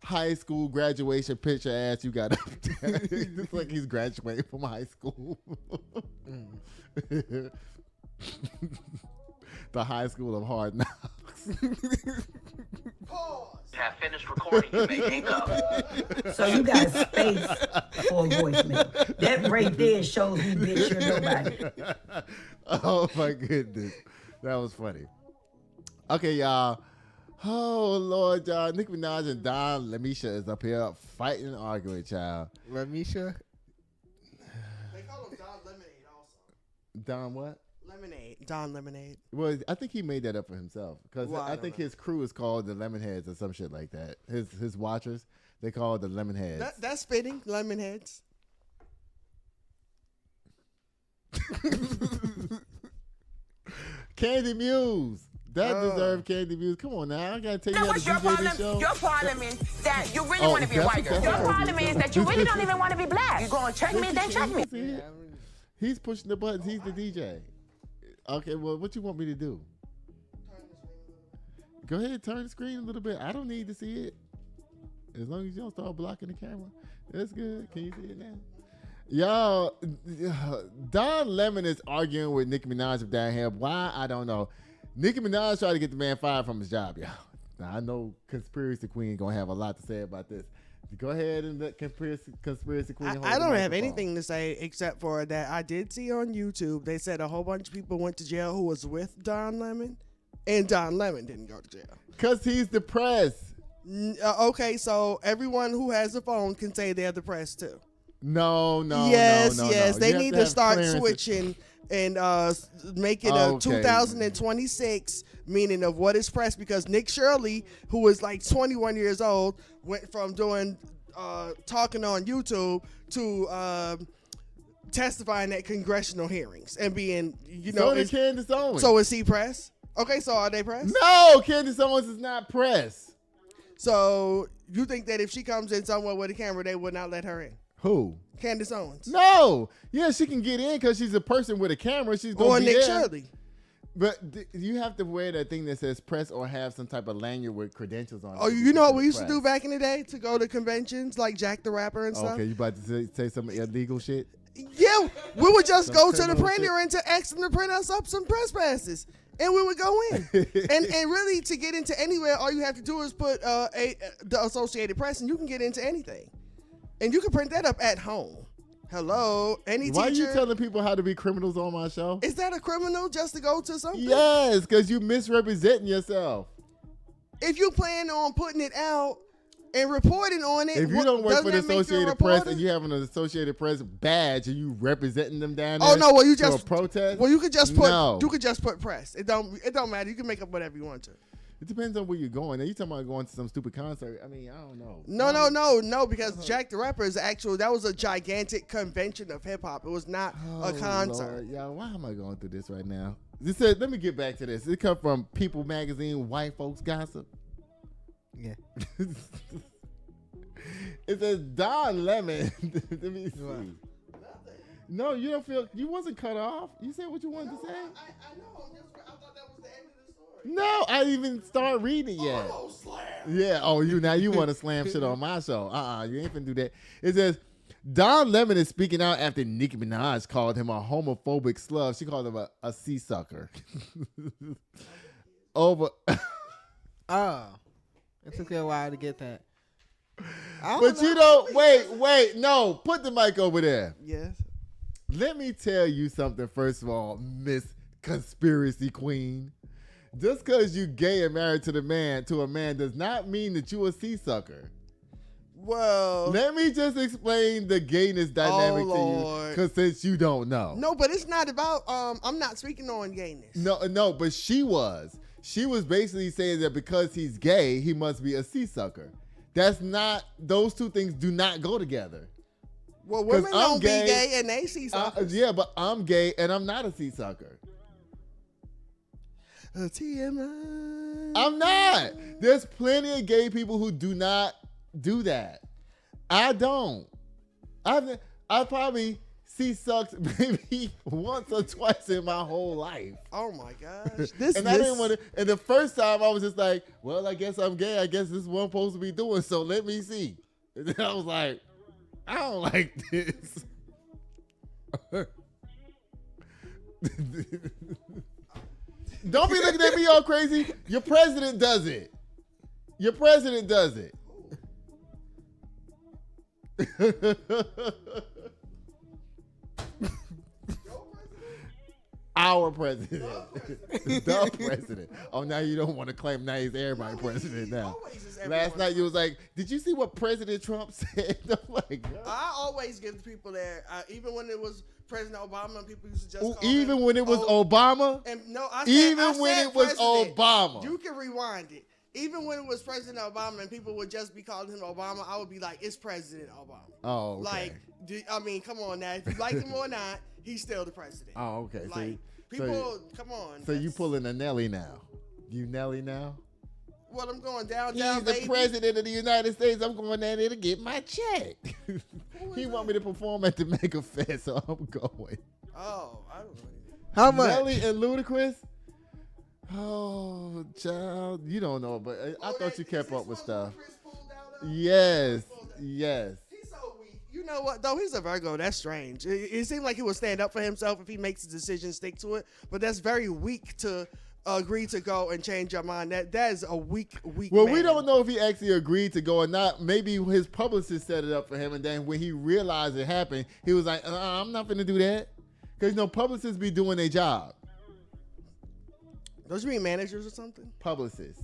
high school graduation picture ass you got up there. Just like he's graduating from high school. The high school of hard knocks. Pause. Have finished recording, you may hang up. So you got space for a voicemail. That right there shows me, bitch, you're nobody. Oh, my goodness. That was funny. Okay, y'all. Oh, Lord, y'all. Nicki Minaj and Don Lemisha is up here fighting and arguing, child. Lemisha? They call him Don Lemonade also. Don what? Lemonade. Don Lemonade. Well, I think he made that up for himself. Because Well, I I don't think know. his crew is called the Lemonheads or some shit like that. His watchers, they call it the Lemonheads. That's fitting. Lemonheads. Candy Muse. That deserved Candy Muse. Come on now. I got to tell you Now, how what's to your DJ this problem? show. Your problem is that you really Oh, want to be a that's- white girl. that's Your what problem it is that you really don't even want to be black. You going to check me, then check me. See it? He's pushing the buttons. He's the DJ. Okay, well, what you want me to do? Go ahead, turn the screen a little bit. I don't need to see it. As long as you don't start blocking the camera. That's good. Can you see it now? Y'all, Don Lemon is arguing with Nicki Minaj up down here. Why? I don't know. Nicki Minaj tried to get the man fired from his job, y'all. Now, I know Conspiracy Queen going to have a lot to say about this. Go ahead and let Conspiracy Queen hold I the don't have microphone. anything to say except for that I did see on YouTube they said a whole bunch of people went to jail who was with Don Lemon, and Don Lemon didn't go to jail. Because he's depressed. Okay, so everyone who has a phone can say they're depressed too. No. Yes. No. They You need have to start clearances. switching and make it a Okay. 2026 meaning of what is press, because Nick Shirley, who was like 21 years old, went from doing talking on YouTube to testifying at congressional hearings and being, So did Candace Owens. so is he press? Okay, so are they press? No, Candace Owens is not press. So you think that if she comes in somewhere with a camera, they would not let her in? Who? Candace Owens. No. Yeah, she can get in because she's a person with a camera. She's going Or to be Nick there. Shirley. But you have to wear that thing that says press or have some type of lanyard with credentials on it. Oh, you know what we used to do back in the day to go to conventions like Jack the Rapper and stuff? Okay, you about to say some illegal shit? Yeah, we would just Some go to the criminal printer shit. and to ask them to print us up some press passes. And we would go in. and really, to get into anywhere, all you have to do is put the Associated Press, and you can get into anything. And you can print that up at home. Hello, any Why teacher. are you telling people how to be criminals on my show? Is that a criminal just to go to something? Yes, because you misrepresenting yourself. If you plan on putting it out and reporting on it, If you don't work for the doesn't that make you a Associated Press reporter? and you have an Associated Press badge and you representing them down Oh there no! Well, you to a just protest? Well, you could just put No. you could just put press. It don't matter. You can make up whatever you want to. It depends on where you're going. Now you talking about going to some stupid concert. I mean, I don't know. No, because Jack the Rapper is that was a gigantic convention of hip hop. It was not a concert. Lord. Y'all, why am I going through this right now? This said, let me get back to this. It come from People Magazine, White Folks Gossip. Yeah. It says Don Lemon. Let me see. No, you don't feel, you wasn't cut off. You said what you wanted to say. I know. I thought that was the end of the story. No, I didn't even start reading it yet. Oh, slam. Yeah. Oh, you want to slam shit on my show? You ain't finna do that. It says Don Lemon is speaking out after Nicki Minaj called him a homophobic slug. She called him a sea sucker. Over. Oh, it took me a while to get that. But you don't. Wait. No, put the mic over there. Yes. Let me tell you something. First of all, Miss Conspiracy Queen. Just because you gay and married to a man does not mean that you a sea sucker. Well, let me just explain the gayness dynamic to you, because since you don't know. No, but it's not about. I'm not speaking on gayness. No, but she was. She was basically saying that because he's gay, he must be a sea sucker. That's not. Those two things do not go together. Well, women don't be gay and they sea suckers. Yeah, but I'm gay and I'm not a sea sucker. TMI. I'm not. There's plenty of gay people who do not do that. I don't. I probably see sucks maybe once or twice in my whole life. Oh my gosh! I didn't want to. And the first time I was just like, well, I guess I'm gay. I guess this is what I'm supposed to be doing. So let me see. And then I was like, I don't like this. Don't be looking at me all crazy. Your president does it. Our president. The president. Oh, now you don't want to claim now he's everybody's president now. Last night you was like, did you see what President Trump said? I'm like, no. I always give people there, even when it was President Obama and people used to just call even when it was Obama? And no, I said when it was president. Obama. You can rewind it. Even when it was President Obama and people would just be calling him Obama, I would be like, it's President Obama. Oh, okay. Like, I mean, come on now. If you like him or not, he's still the president. Oh, okay. Like, come on. So you pulling a Nelly now? You Nelly now? Well, I'm going down, He's down, the baby. president of the United States. I'm going down there to get my check. He want me to perform at the Mega Fest, so I'm going. Oh, I don't know. How much? Nelly and Ludacris? Oh, child, you don't know, but I thought you kept up with stuff. Yes. He's so weak. You know what, though? He's a Virgo. That's strange. It seemed like he would stand up for himself if he makes a decision, stick to it. But that's very weak to agree to go and change your mind. That is a weak Well, man. we don't know if he actually agreed to go or not. Maybe his publicist set it up for him, and then when he realized it happened, he was like, I'm not going to do that. Because, publicists be doing their job. Those you mean managers or something? Publicists.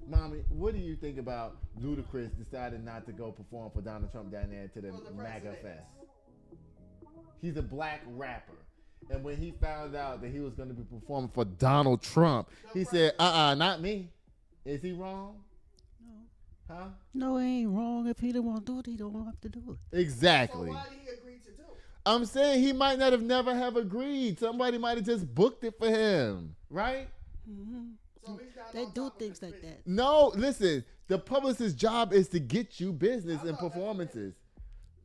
Mommy, what do you think about Ludacris deciding not to go perform for Donald Trump down there to the MAGA Fest? He's a black rapper. And when he found out that he was going to be performing for Donald Trump, he said, not me. Is he wrong? No. Huh? No, it ain't wrong. If he don't want to do it, he don't have to do it. Exactly. So why did he agree to do it? I'm saying he might not have never have agreed. Somebody might have just booked it for him, right? Mm-hmm. So he's not They on do top of things his like business. that. No, listen. The publicist's job is to get you business and performances.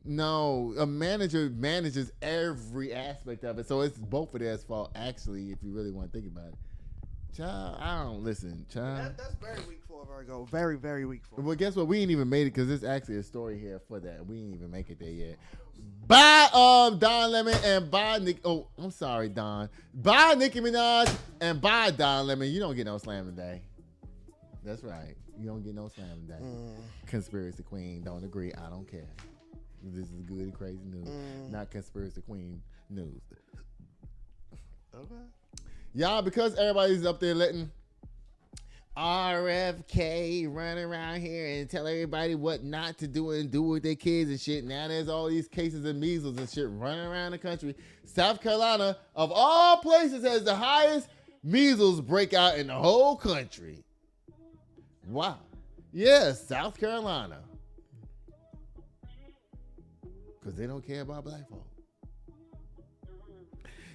No, a manager manages every aspect of it, so it's both of their fault. Actually, if you really want to think about it, child, I don't listen, child. That's very weak for a Virgo. Very, very weak for. Well, guess what? We ain't even made it because there's actually a story here for that. We ain't even make it there yet. Bye, Don Lemon, and bye, Nick. Oh, I'm sorry, Don. Bye, Nicki Minaj, and bye, Don Lemon. You don't get no slam today. That's right. You don't get no slam today. Conspiracy Queen don't agree. I don't care. This is good and crazy news, not Conspiracy Queen news. Okay. Y'all, because everybody's up there letting RFK run around here and tell everybody what not to do and do with their kids and shit. Now there's all these cases of measles and shit running around the country. South Carolina, of all places, has the highest Measles break out in the whole country. Wow. Yeah, South Carolina. Because they don't care about black folk.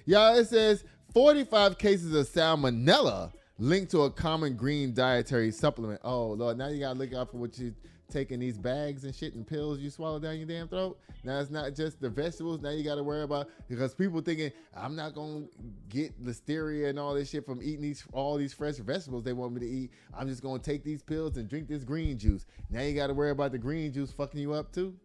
Y'all, it says 45 cases of salmonella linked to a common green dietary supplement. Oh, Lord, now you got to look out for what you taking these bags and shit and pills you swallow down your damn throat. Now it's not just the vegetables. Now you got to worry about, because people thinking, I'm not going to get listeria and all this shit from eating all these fresh vegetables they want me to eat. I'm just going to take these pills and drink this green juice. Now you got to worry about the green juice fucking you up too.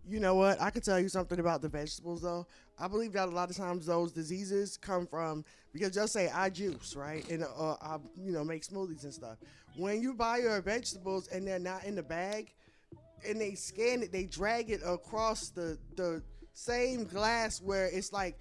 You know what? I could tell you something about the vegetables, though. I believe that a lot of times those diseases come from, because just say I juice, right? And I, make smoothies and stuff. When you buy your vegetables and they're not in the bag, and they scan it, they drag it across the same glass where it's like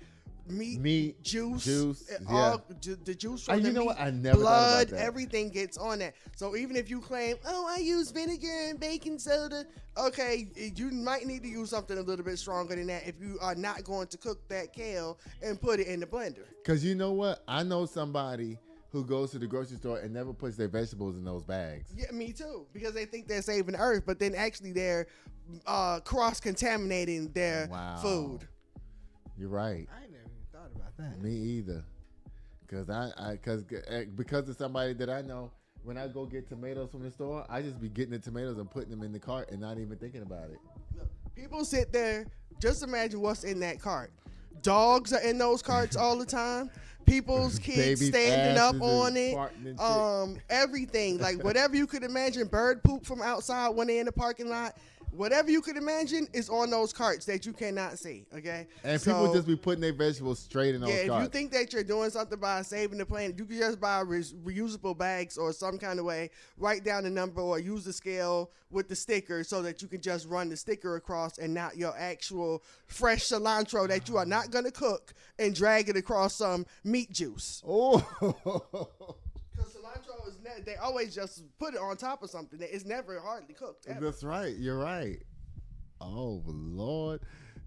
meat juice, the juice from the meat, what? I never blood, thought about that. Everything gets on that. So even if you claim, I use vinegar and baking soda, okay, you might need to use something a little bit stronger than that if you are not going to cook that kale and put it in the blender. Because you know what? I know somebody who goes to the grocery store and never puts their vegetables in those bags. Yeah, me too. Because they think they're saving the earth, but then actually they're cross-contaminating their food. You're right. I never even thought about that. Me either. Because of somebody that I know, when I go get tomatoes from the store, I just be getting the tomatoes and putting them in the cart and not even thinking about it. People sit there, just imagine what's in that cart. Dogs are in those carts all the time. People's kids standing up on it. Everything. Like whatever you could imagine, bird poop from outside when they're in the parking lot. Whatever you could imagine is on those carts that you cannot see, okay? And people just be putting their vegetables straight in those carts. Yeah, if you think that you're doing something by saving the planet, you can just buy reusable bags or some kind of way, write down the number or use the scale with the sticker so that you can just run the sticker across and not your actual fresh cilantro that you are not going to cook and drag it across some meat juice. Oh. Because cilantro is they always just put it on top of something. It's never hardly cooked. Ever. That's right. You're right. Oh, Lord.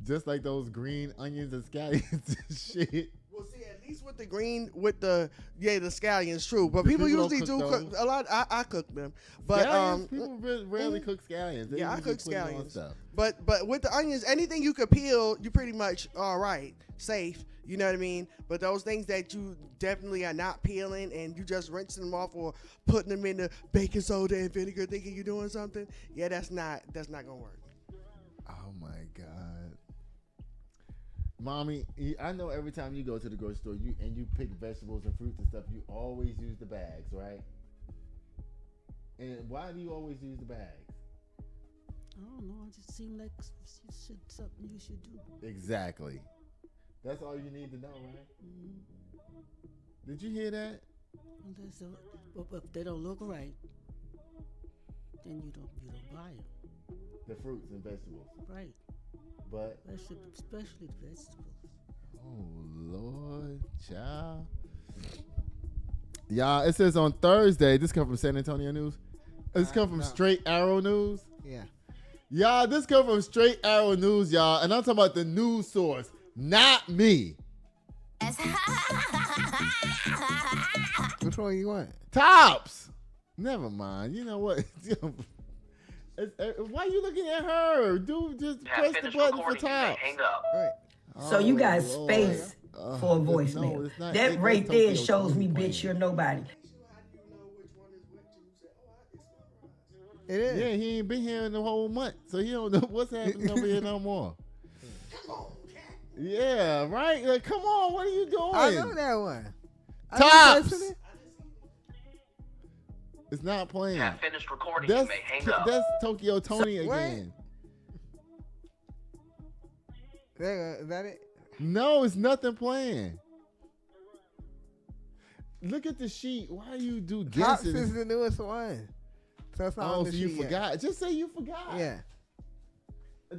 Just like those green onions and scallions and shit. Well, see, at least with the green, the scallions, true. But people usually do cook a lot. I cook them. But scallions? People rarely cook scallions. They I cook scallions. Stuff. But with the onions, anything you could peel, you pretty much all right, safe. You know what I mean? But those things that you definitely are not peeling and you just rinsing them off or putting them in the baking soda and vinegar thinking you're doing something, yeah, that's not gonna work. Oh my God. Mommy, I know every time you go to the grocery store and you pick vegetables and fruits and stuff, you always use the bags, right? And why do you always use the bags? I don't know. It just seemed like something you should do. Exactly. That's all you need to know, right? Mm-hmm. Did you hear that? But if they don't look right, then you don't buy them. The fruits and vegetables. Right. But especially the vegetables. Oh Lord, child. Y'all, it says on Thursday. This come from San Antonio News. This come from Straight Arrow News. Yeah. Y'all, this come from Straight Arrow News, y'all, and I'm talking about the news source, not me. Which one you want? Tops. Never mind. You know what? Why are you looking at her? Dude, just press the button for Tops. Hang up. Right. So you got space for a voicemail. No, that right there shows me, bitch, you're nobody. It is. Yeah, he ain't been here in the whole month, so he don't know what's happening over here no more. Yeah, right? Like, come on, what are you doing? I know that one. Tops! It's not playing. Have finished recording. That's, You may hang up. that's Tokyo Tony again. Is that it? No, it's nothing playing. Look at the sheet. Why you do Tops guesses? is the newest one. So it's not on the so you sheet forgot. yet. Just say you forgot. Yeah.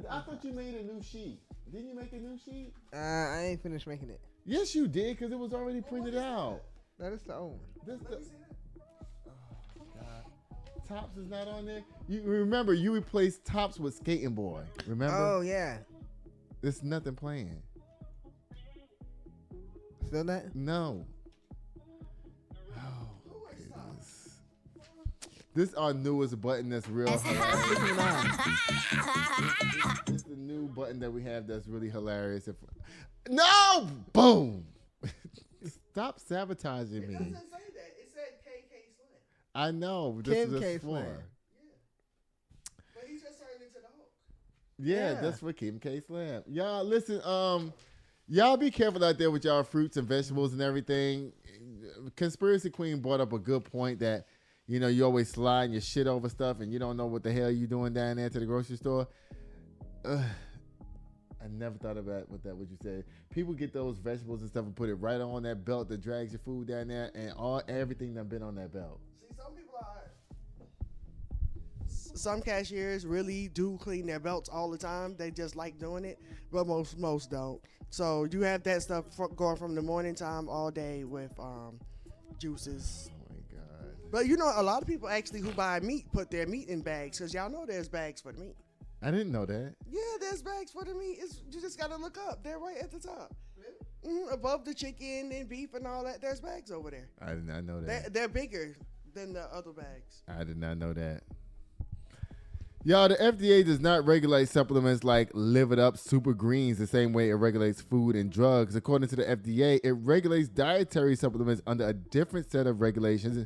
I thought you made a new sheet. Didn't you make a new sheet? I ain't finished making it. Yes, you did, because it was already printed out. That is the old one. Oh, God. Tops is not on there. You remember, you replaced Tops with Skating Boy. Remember? Oh, yeah. There's nothing playing. Still that? No. This our newest button that's real hilarious. This is the new button that we have that's really hilarious. No! Boom! Stop sabotaging me. It doesn't say that. It said KK Slim. I know. Kim This K. is for. Slim. But he just turned into the Hulk. Yeah, that's for Kim K. Slam. Y'all, listen, y'all be careful out there with y'all fruits and vegetables and everything. Conspiracy Queen brought up a good point that, you know, you always sliding your shit over stuff and you don't know what the hell you doing down there to the grocery store. I never thought about what you said. People get those vegetables and stuff and put it right on that belt that drags your food down there, and everything that been on that belt. See, some people are. Some cashiers really do clean their belts all the time. They just like doing it, but most don't. So you have that stuff going from the morning time all day with juices. Oh my God. But you know, a lot of people actually who buy meat put their meat in bags because y'all know there's bags for the meat. I didn't know that. Yeah, there's bags for the meat. You just gotta look up. They're right at the top. Above the chicken and beef and all that, there's bags over there. I did not know that. They're bigger than the other bags. I did not know that. Y'all, the FDA does not regulate supplements like Live It Up Super Greens the same way it regulates food and drugs. According to the FDA, it regulates dietary supplements under a different set of regulations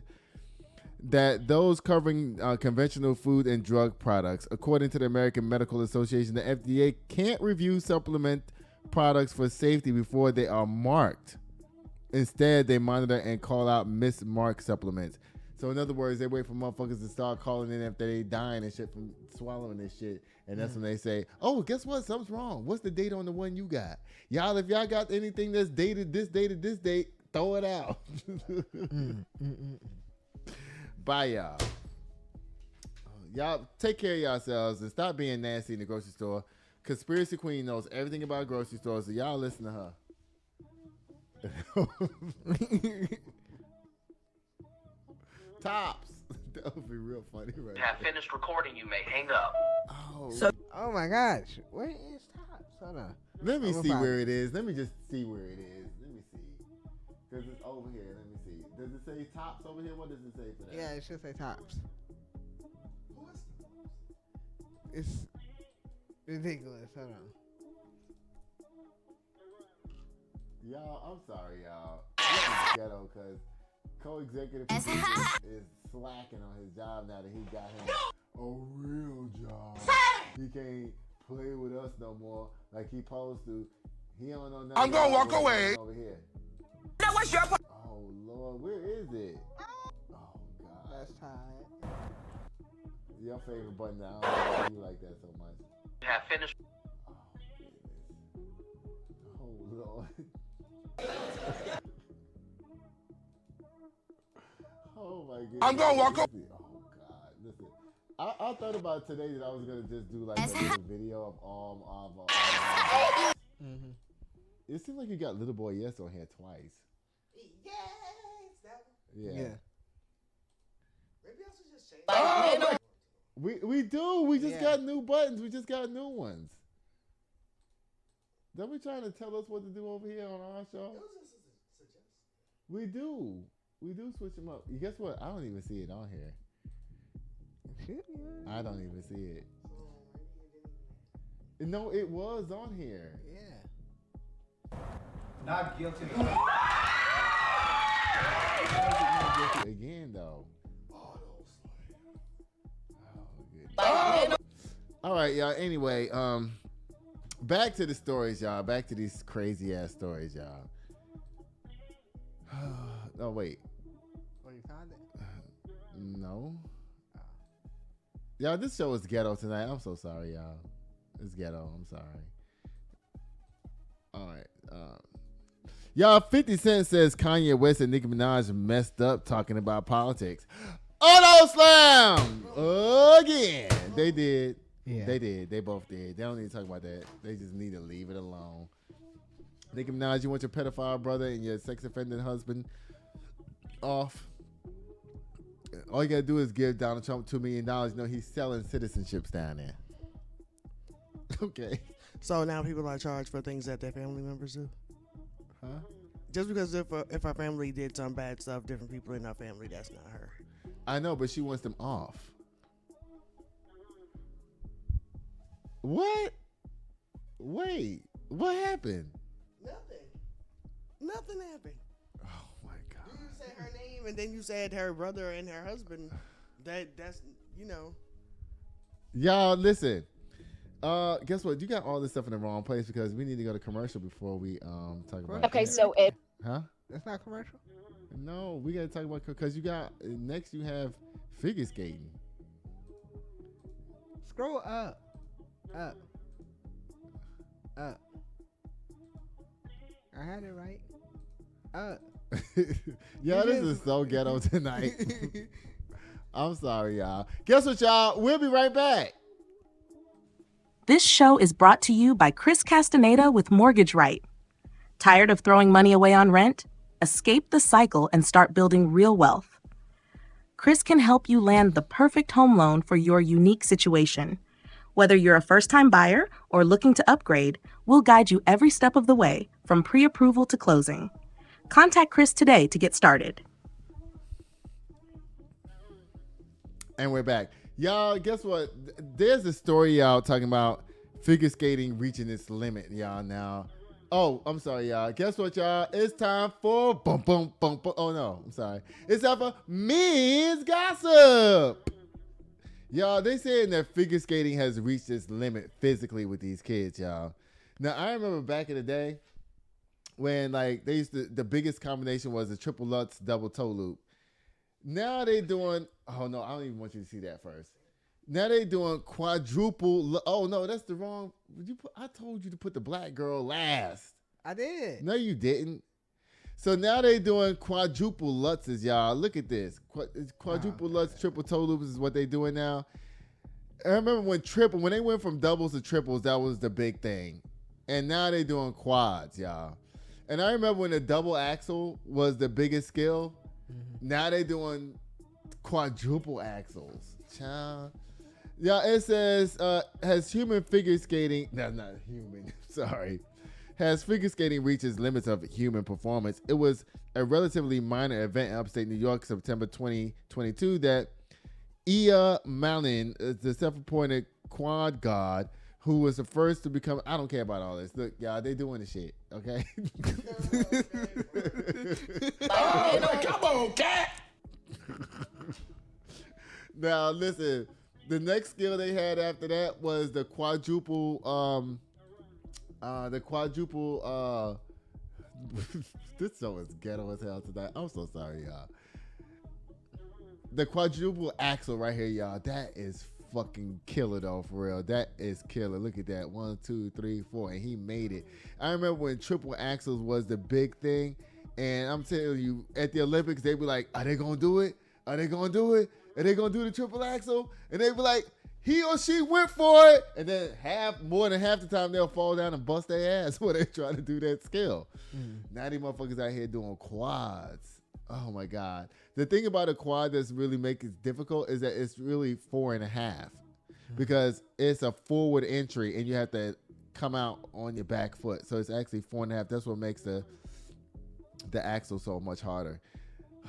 that those covering conventional food and drug products. According to the American Medical Association, the FDA can't review supplement products for safety before they are marked. Instead, they monitor and call out mismarked supplements. So in other words, they wait for motherfuckers to start calling in after they dying and shit from swallowing this shit. And that's when they say, oh, guess what? Something's wrong. What's the date on the one you got? Y'all, if y'all got anything that's dated this date, throw it out. Bye, y'all. Y'all take care of yourselves and stop being nasty in the grocery store. Conspiracy Queen knows everything about grocery stores, so y'all listen to her. Tops. That would be real funny, right? Have finished recording, you may hang up. Oh my gosh. Where is Tops? Hold on. Let me see where it is. Let me just see where it is. Let me see. Because it's over here. Let me see. Does it say Tops over here? What does it say for that? Yeah, it should say Tops. Who is It's ridiculous. Hold on. Y'all, I'm sorry, y'all. This is ghetto because co-executive is slacking on his job now that he got him a real job. He can't play with us no more like he supposed to. He don't know nothing. I'm gonna walk away. Over here. Now what's your Oh Lord, where is it? Oh God. That's tight. Your favorite button now. I don't know why you like that so much. Have finished. Oh goodness. Oh Lord. Oh my goodness. I'm gonna walk away. Oh God. Listen. I thought about today that I was gonna just do like a little video of Mm-hmm. It seems like you got Little Boy Yes on here twice. Yes, that one. Yeah. Maybe I should just change. We do. We just Yeah. got new buttons. We just got new ones. Don't be trying to tell us what to do over here on our show. It was just a suggestion. We do. We do switch them up. Guess what? I don't even see it on here. I don't even see it. No, it was on here. Yeah. Not guilty. Again, though. Oh, good. All right, y'all. Anyway, back to the stories, y'all. Back to these crazy ass stories, y'all. Oh, wait. Oh, you found it? No. Y'all, this show is ghetto tonight. I'm so sorry, y'all. It's ghetto. I'm sorry. All right. Y'all, 50 Cent says Kanye West and Nicki Minaj messed up talking about politics. Auto Slam! Again. They did. Yeah. They did. They both did. They don't need to talk about that. They just need to leave it alone. Nicki Minaj, you want your pedophile brother and your sex offending husband off? All you gotta do is give Donald Trump $2 million. You know he's selling citizenships down there. Okay. So now people are charged for things that their family members do. Huh? Just because if our family did some bad stuff, different people in our family, that's not her. I know, but she wants them off. What? Wait, what happened? Nothing happened. Oh my God. You said her name and then you said her brother and her husband. That's you know. Y'all listen. Guess what? You got all this stuff in the wrong place because we need to go to commercial before we talk about. Okay, so it. Huh? That's not commercial. No, we got to talk about because you got next. You have figure skating. Scroll up. I had it right. Y'all, this is so ghetto tonight. I'm sorry, y'all. Guess what, y'all? We'll be right back. This show is brought to you by Chris Castaneda with Mortgage Right. Tired of throwing money away on rent? Escape the cycle and start building real wealth. Chris can help you land the perfect home loan for your unique situation. Whether you're a first-time buyer or looking to upgrade, we'll guide you every step of the way, from pre-approval to closing. Contact Chris today to get started. And we're back. Y'all, guess what? There's a story, y'all, talking about figure skating reaching its limit, y'all, now. Oh, I'm sorry, y'all. Guess what, y'all? It's time for bum, bum, bum, bum. Oh, no. I'm sorry. It's time for Men's Gossip. Y'all, they saying that figure skating has reached its limit physically with these kids, y'all. Now, I remember back in the day when, like, they used to, the biggest combination was a triple Lutz double toe loop. Now they doing, oh, no, I don't even want you to see that first. Now they doing quadruple, oh, no, that's the wrong, I told you to put the black girl last. I did. No, you didn't. So now they doing quadruple Lutzes, y'all. Look at this. Quadruple Lutz, triple toe loops is what they doing now. I remember when they went from doubles to triples, that was the big thing. And now they doing quads, y'all. And I remember when the double axle was the biggest skill. Mm-hmm. Now they doing quadruple axles. Child. Yeah, it says, has human figure skating, no, not human, sorry. Has figure skating reached its limits of human performance? It was a relatively minor event in upstate New York, September 2022, that Ia Malin, the self-appointed quad god, who was the first to become, I don't care about all this. Look, y'all, they doing the shit, okay? Oh, come on, cat. Now, listen, the next skill they had after that was the quadruple, this show is ghetto as hell tonight. I'm so sorry, y'all. The quadruple axle right here, y'all. That is fucking killer, though, for real. That is killer. Look at that. 1, 2, 3, 4. And he made it. I remember when triple axles was the big thing. And I'm telling you, at the Olympics, they'd be like, are they going to do it? Are they going to do it? Are they going to do the triple axle? And they'd be like, he or she went for it. And then more than half the time, they'll fall down and bust their ass when they try to do that skill. Now these motherfuckers out here doing quads. Oh, my God. The thing about a quad that's really make it difficult is that it's really 4.5 because it's a forward entry and you have to come out on your back foot. So it's actually 4.5. That's what makes the axle so much harder.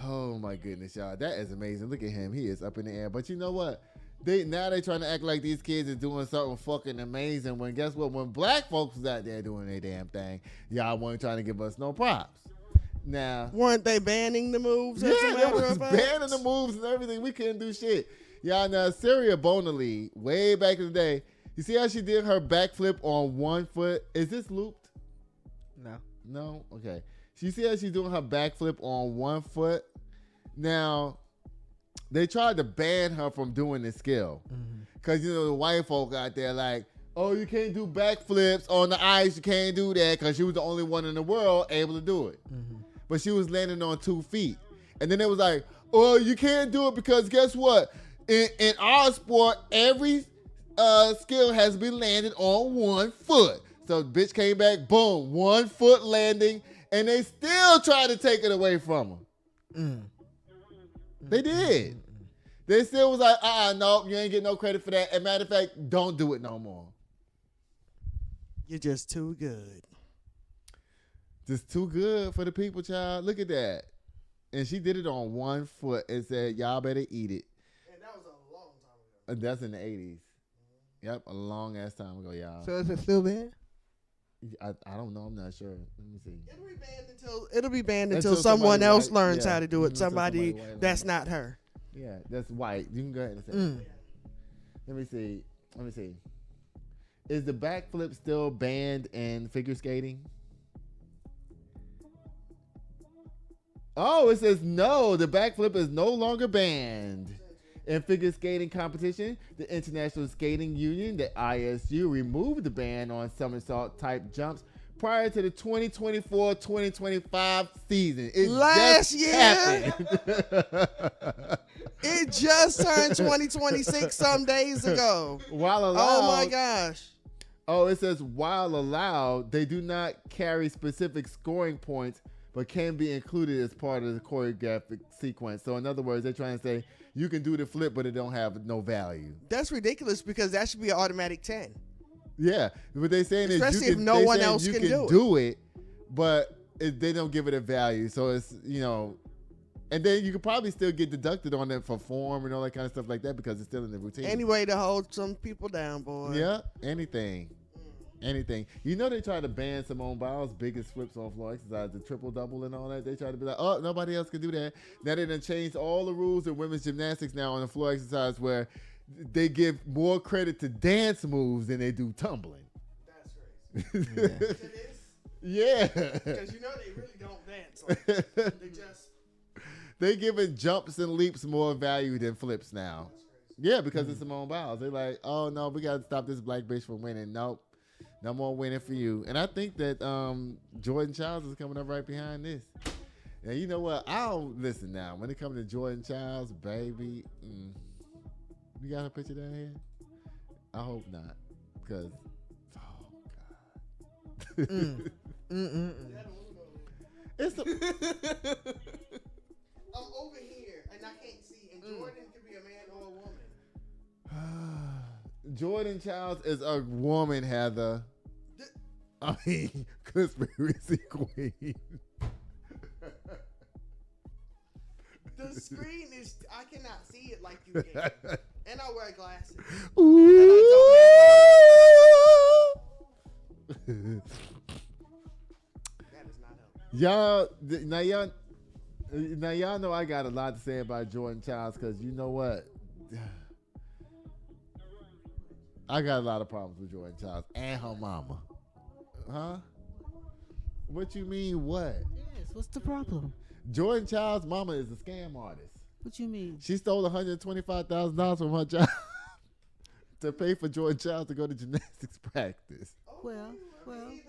Oh, my goodness, y'all. That is amazing. Look at him. He is up in the air. But you know what? Now they trying to act like these kids is doing something fucking amazing when guess what? When black folks was out there doing their damn thing, y'all weren't trying to give us no props. Now, weren't they banning the moves? Yeah, they was banning the moves and everything. We couldn't do shit. Y'all, now Syria Bonali, way back in the day, you see how she did her backflip on one foot? Is this looped? No? Okay. You see how she's doing her backflip on one foot? Now, they tried to ban her from doing this skill. Because, you know, the white folk out there like, oh, you can't do backflips on the ice. You can't do that because she was the only one in the world able to do it. But she was landing on 2 feet. And then it was like, oh, you can't do it because guess what? In our sport, every skill has been landed on 1 foot. So bitch came back, boom, 1 foot landing, and they still tried to take it away from her. They did. They still was like, no, you ain't getting no credit for that. As a matter of fact, don't do it no more. You're just too good. Just too good for the people, child. Look at that. And she did it on one foot and said, y'all better eat it. And that was a long time ago. That's in the 80s. Yep, a long ass time ago, y'all. So is it still banned? I don't know. I'm not sure. Let me see. It'll be banned until someone else learns how to do it. Somebody white that's not her. Yeah, that's white. You can go ahead and say it. Let me see. Is the backflip still banned in figure skating? Oh, it says no. The backflip is no longer banned. In figure skating competition, the International Skating Union, the ISU, removed the ban on somersault-type jumps prior to the 2024-2025 season. Last year? It just turned 2026 some days ago. While allowed, oh, my gosh. Oh, it says, while allowed, they do not carry specific scoring points, but can be included as part of the choreographic sequence. So in other words, they're trying to say, you can do the flip, but it don't have no value. That's ridiculous because that should be an automatic 10. Yeah, what they're saying is, especially if no one else can do it, but they don't give it a value. So it's, and then you could probably still get deducted on it for form and all that kind of stuff like that because it's still in the routine. Any way to hold some people down, boy. Yeah, anything. They tried to ban Simone Biles' biggest flips on floor exercise, the triple-double and all that. They tried to be like, oh, nobody else can do that. Now they done changed all the rules in women's gymnastics now on the floor exercise where they give more credit to dance moves than they do tumbling. That's crazy. It is? Yeah. Because they really don't dance. Like, they just... They giving jumps and leaps more value than flips now. Yeah, because it's Simone Biles. They're like, oh, no, we got to stop this black bitch from winning. Nope. No more winning for you. And I think that Jordan Chiles is coming up right behind this. And you know what? I don't listen now. When it comes to Jordan Chiles, baby, you got a picture down here? I hope not. Because, oh, God. It's I'm over here, and I can't see. And Jordan could be a man or a woman. Jordan Chiles is a woman, Heather. I mean, conspiracy queen. The screen is, I cannot see it like you can. And I wear glasses. Ooh. That is not helpful. Y'all know I got a lot to say about Jordan Chiles because you know what? I got a lot of problems with Jordan Chiles and her mama. Huh? What you mean, what? Yes, what's the problem? Jordan Chiles' mama is a scam artist. What you mean? She stole $125,000 from her job to pay for Jordan Chiles to go to gymnastics practice. Well. Give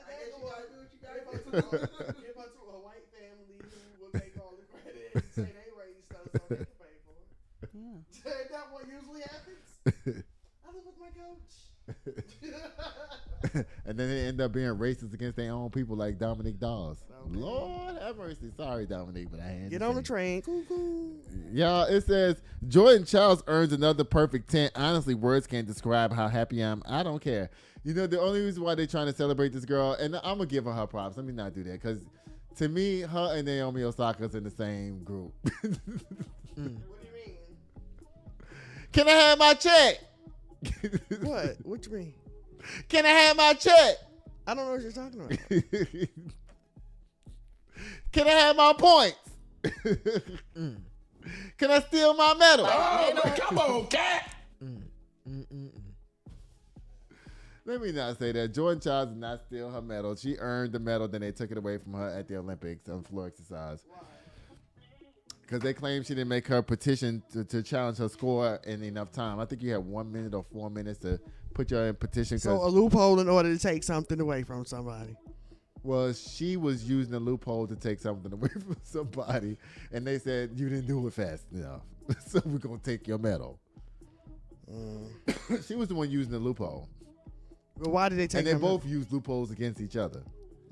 her to a white family who will take all the credit and say they raised us so they can pay for it. Yeah. Is that what usually happens? I live with my coach. And then they end up being racist against their own people like Dominique Dawes. Okay. Lord have mercy. Sorry, Dominique, but I had Get on the train. Cool. Y'all, it says, Jordan Chiles earns another perfect 10. Honestly, words can't describe how happy I am. I don't care. The only reason why they're trying to celebrate this girl, and I'm going to give her props. Let me not do that, because to me, her and Naomi Osaka's in the same group. What do you mean? Can I have my check? What? What you mean? Can I have my check? I don't know what you're talking about. Can I have my points? Can I steal my medal? Oh, come on, cat. Let me not say that. Jordan Chiles did not steal her medal. She earned the medal, then they took it away from her at the Olympics on floor exercise. Because they claim she didn't make her petition to challenge her score in enough time. I think you had 1 minute or 4 minutes to put your petition. So a loophole in order to take something away from somebody. Well, she was using a loophole to take something away from somebody, and they said you didn't do it fast enough, so we're gonna take your medal. She was the one using the loophole. But why did they take? And they both use loopholes against each other.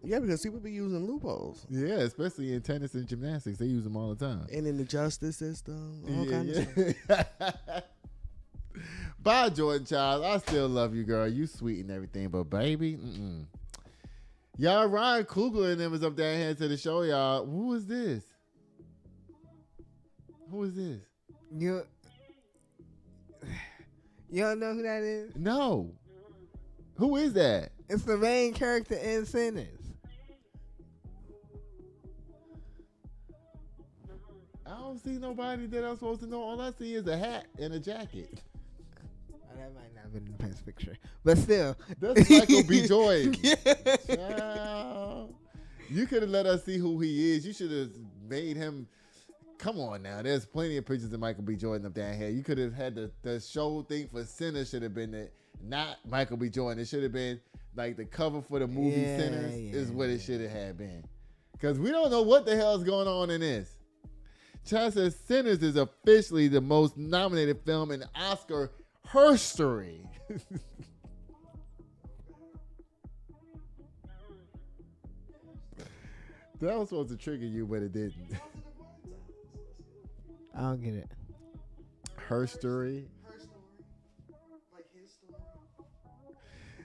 Yeah, because people be using loopholes. Yeah, especially in tennis and gymnastics, they use them all the time. And in the justice system, all kinds of stuff. Bye, Jordan Chiles. I still love you, girl. You sweet and everything, but baby, Y'all, Ryan Coogler and them was up there here to the show, y'all. Who is this? Who is this? You don't know who that is? No. Who is that? It's the main character in Sinners. I don't see nobody that I'm supposed to know. All I see is a hat and a jacket. That might not have been the best picture, but still. That's Michael B. Jordan. You could have let us see who he is. You should have made him. Come on now. There's plenty of pictures of Michael B. Jordan up down here. You could have had the show thing for Sinners should have been it, not Michael B. Jordan. It should have been like the cover for the movie Sinners is what it should have had been. Because we don't know what the hell is going on in this. Chiles says Sinners is officially the most nominated film in Oscar history. That was supposed to trigger you, but it didn't. I don't get it. Her story.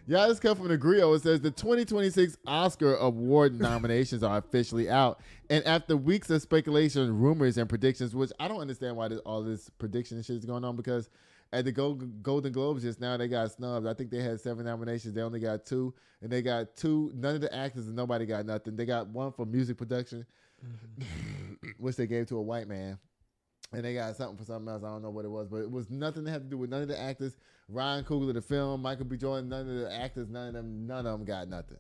Yeah, this comes from the Griot. It says the 2026 Oscar Award nominations are officially out. And after weeks of speculation, rumors, and predictions, which I don't understand why all this prediction shit is going on, because at the Golden Globes just now, they got snubbed. I think they had 7 nominations. They only got 2. And they got 2. None of the actors and nobody got nothing. They got 1 for music production, which they gave to a white man. And they got something for something else. I don't know what it was, but it was nothing that had to do with none of the actors. Ryan Coogler, the film, Michael B. Jordan, none of the actors, none of them got nothing.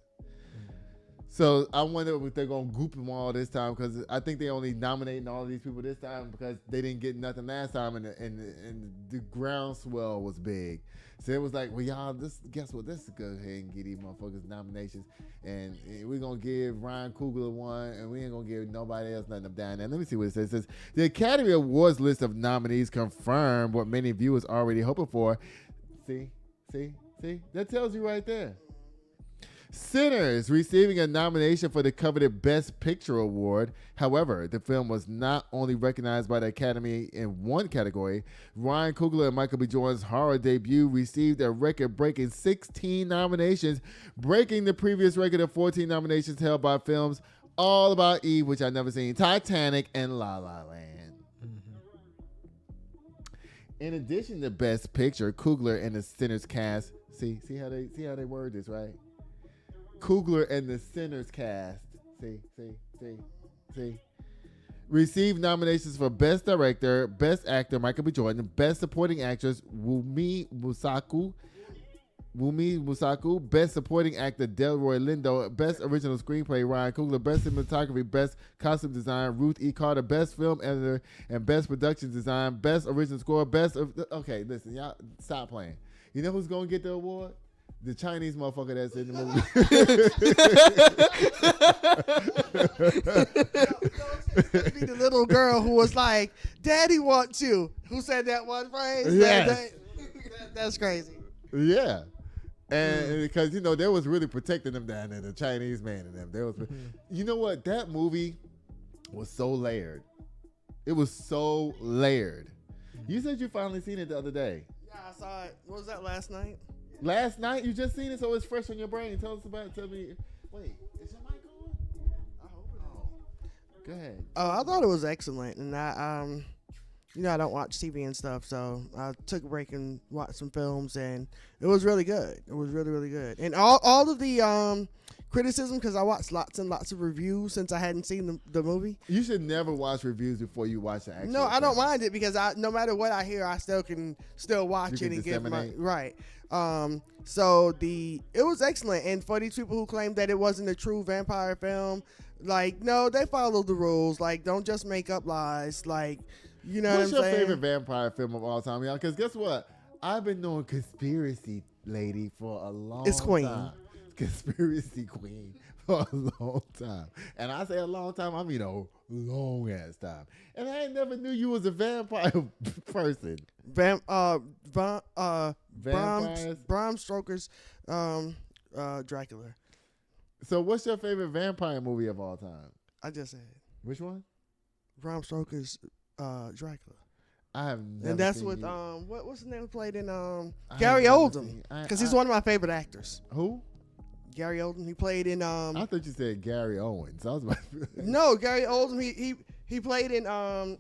So I wonder if they're going to group them all this time, because I think they only nominating all of these people this time because they didn't get nothing last time, and the groundswell was big. So it was like, well, y'all, guess what? Let's go ahead and get these motherfuckers nominations, and we're going to give Ryan Coogler 1, and we ain't going to give nobody else nothing up down there. Let me see what it says. It says, the Academy Awards list of nominees confirmed what many viewers already hoping for. See? That tells you right there. Sinners receiving a nomination for the coveted Best Picture Award. However, the film was not only recognized by the Academy in one category. Ryan Coogler and Michael B. Jordan's horror debut received a record-breaking 16 nominations, breaking the previous record of 14 nominations held by films All About Eve, which I've never seen, Titanic, and La La Land. In addition to Best Picture, Coogler and the Sinners cast. See how they word this, right? Coogler and the Sinners cast. See. Received nominations for Best Director, Best Actor Michael B. Jordan, Best Supporting Actress Wumi Musaku, Best Supporting Actor Delroy Lindo, Best Original Screenplay Ryan Coogler, Best Cinematography, Best Costume Design Ruth E. Carter, Best Film Editor and Best Production Design, Best Original Score, Okay, listen, y'all stop playing. You know who's gonna get the award? The Chinese motherfucker that's in the movie. Be the little girl who was like, "Daddy wants you." Who said that one phrase? Yes. That's crazy. Yeah. And because, they was really protecting them down there, the Chinese man and them. You know what? That movie was so layered. It was so layered. You said you finally seen it the other day. Yeah, I saw it. What was that, last night? Last night? You just seen it, so it's fresh on your brain. Tell me. Wait, is your mic on? I hope it is. Go ahead. I thought it was excellent. And I don't watch TV and stuff, so I took a break and watched some films, and it was really good. It was really, really good. And all of the criticism, because I watched lots and lots of reviews since I hadn't seen the movie. You should never watch reviews before you watch the actual No, I don't film. mind it, because no matter what I hear, I still can watch it and give my right. So it was excellent, and for these people who claim that it wasn't a true vampire film, like, no, they follow the rules. Like, don't just make up lies. Like, you know What's what I'm saying? your favorite vampire film of all time, y'all? Because guess what? I've been doing Conspiracy Lady for a long time. It's Queen. Conspiracy Queen for a long time. And I say a long time, I mean a long ass time. And I never knew you was a vampire person. Bram Vampires? Stoker's Dracula. So what's your favorite vampire movie of all time? I just said Which one? Bram Stoker's Dracula. I have never And that's seen with you. what's the name who played in I Gary have never Oldman, seen- because he's one of my favorite actors. Who? Gary Oldman. He played in I thought you said Gary Owens. I was about no, Gary Oldman. He played in my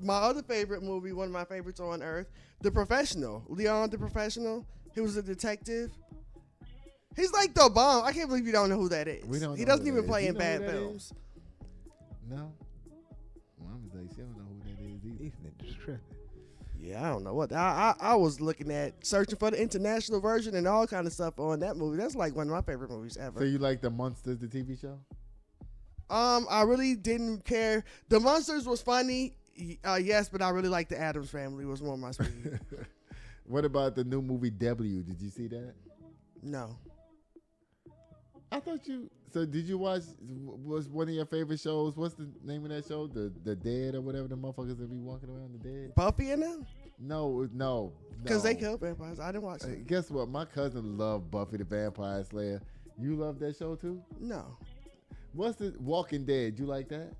other favorite movie, one of my favorites on earth, The Professional. Leon the Professional. He was a detective. He's like the bomb. I can't believe you don't know who that is. He doesn't even play in bad films. No. Mama's like, she don't know who that is either. These niggas tripping. Yeah, I don't know what. I was looking at searching for the international version and all kind of stuff on that movie. That's like one of my favorite movies ever. So you like The Munsters, the TV show? I really didn't care. The Munsters was funny, yes, but I really liked the Addams Family. Was more my speed. What about the new movie W? Did you see that? No. I thought you. So did you watch? Was one of your favorite shows? What's the name of that show? The Dead or whatever the motherfuckers that be walking around the dead. Buffy and them? No. Because they killed vampires. I didn't watch it. Guess what? My cousin loved Buffy the Vampire Slayer. You love that show too? No. What's the Walking Dead? You like that?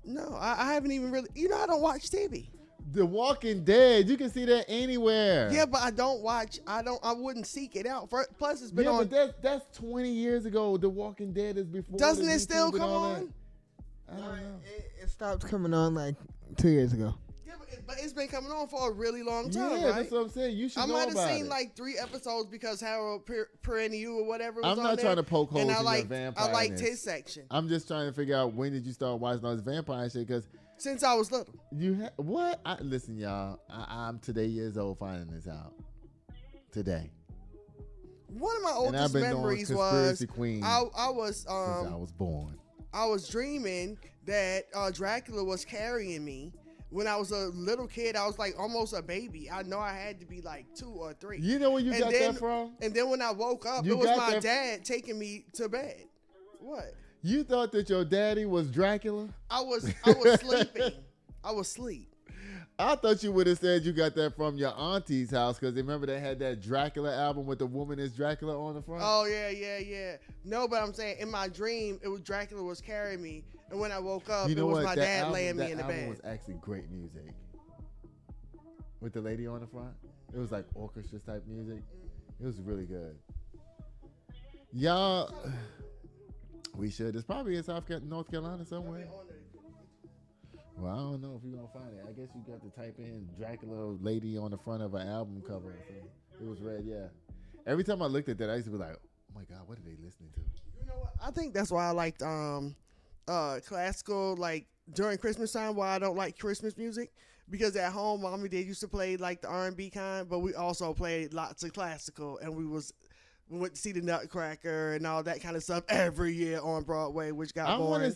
No, I haven't even really. I don't watch TV. The Walking Dead, you can see that anywhere. Yeah, but I don't watch. I wouldn't seek it out. Plus, it's been on. But that's 20 years ago. The Walking Dead is before. Doesn't it still come on? I don't know. It stopped coming on like 2 years ago. Yeah, but it's been coming on for a really long time, Yeah, right? that's what I'm saying. You should know I about it. might have seen like 3 episodes because Harold Perrineau or whatever was I'm on not there, trying to poke holes and in your vampire. I liked his section. I'm just trying to figure out when did you start watching all this vampire shit, because since I was little. What? Listen, y'all. I'm today years old finding this out. Today. One of my oldest memories was Queen I was since I was born. I was dreaming that Dracula was carrying me. When I was a little kid, I was like almost a baby. I know I had to be like 2 or 3. You know where you got that from? And then when I woke up, it was my dad taking me to bed. What? You thought that your daddy was Dracula? I was sleeping. I was asleep. I thought you would have said you got that from your auntie's house, because remember they had that Dracula album with The Woman is Dracula on the front? Oh, yeah. No, but I'm saying in my dream, it was Dracula was carrying me. And when I woke up, it was my dad laying me in the bed. That album was actually great music. With the lady on the front. It was like orchestra type music. It was really good. Y'all, we should. It's probably in North Carolina somewhere. Well, I don't know if you're going to find it. I guess you got to type in Dracula lady on the front of an album cover. It was red, yeah. Every time I looked at that, I used to be like, oh my God, what are they listening to? You know what? I think that's why I liked classical, like during Christmas time, why I don't like Christmas music. Because at home, Mommy and Dad used to play like the R&B kind, but we also played lots of classical, and we went to see the Nutcracker and all that kind of stuff every year on Broadway, which got boring.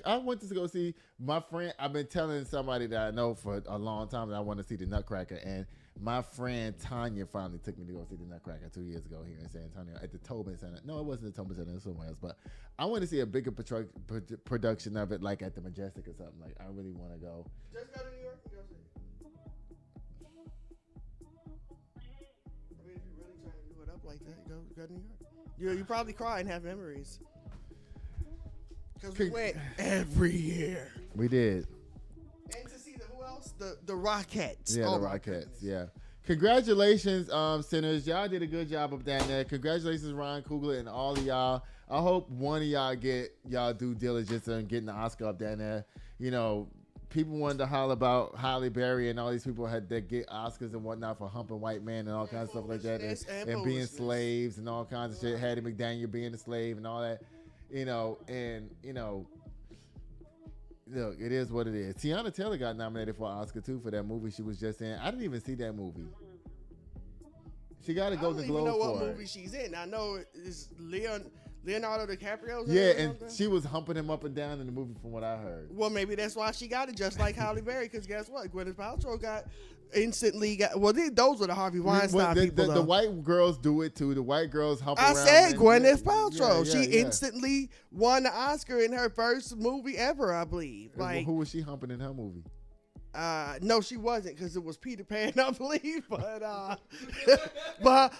I went to go see my friend. I've been telling somebody that I know for a long time that I want to see the Nutcracker, and my friend Tanya finally took me to go see the Nutcracker 2 years ago here in San Antonio at the Tobin Center. No, it wasn't the Tobin Center, it was somewhere else. But I want to see a bigger production of it, like at the Majestic or something. Like I really want to go. Just go to New York and go see it. I mean, if you're really trying to do it up like that, go to New York. You probably cry and have memories. Because we went every year. We did. And to see who else? The Rockettes. Yeah, the Rockettes. Yeah. Congratulations, sinners. Y'all did a good job up down there. Congratulations, Ryan Coogler and all of y'all. I hope one of y'all get y'all due diligence on getting the Oscar up down there. You know, people wanted to holler about Halle Berry and all these people had to get Oscars and whatnot for humping white men and all kinds of stuff like that, and being slaves and all kinds of shit. Hattie McDaniel being a slave and all that. You know, and you know, look, it is what it is. Tiana Taylor got nominated for an Oscar too for that movie she was just in. I didn't even see that movie. She got a Golden Globe for it. I don't even know what movie she's in. I know it's Leonardo DiCaprio. Yeah, and she was humping him up and down in the movie from what I heard. Well, maybe that's why she got it, just like Halle Berry. Because guess what? Gwyneth Paltrow those were the Harvey Weinstein people. The white girls do it too. The white girls hump around. I said Gwyneth Paltrow. She instantly won the Oscar in her first movie ever, I believe. Like, who was she humping in her movie? No, she wasn't, because it was Peter Pan, I believe. But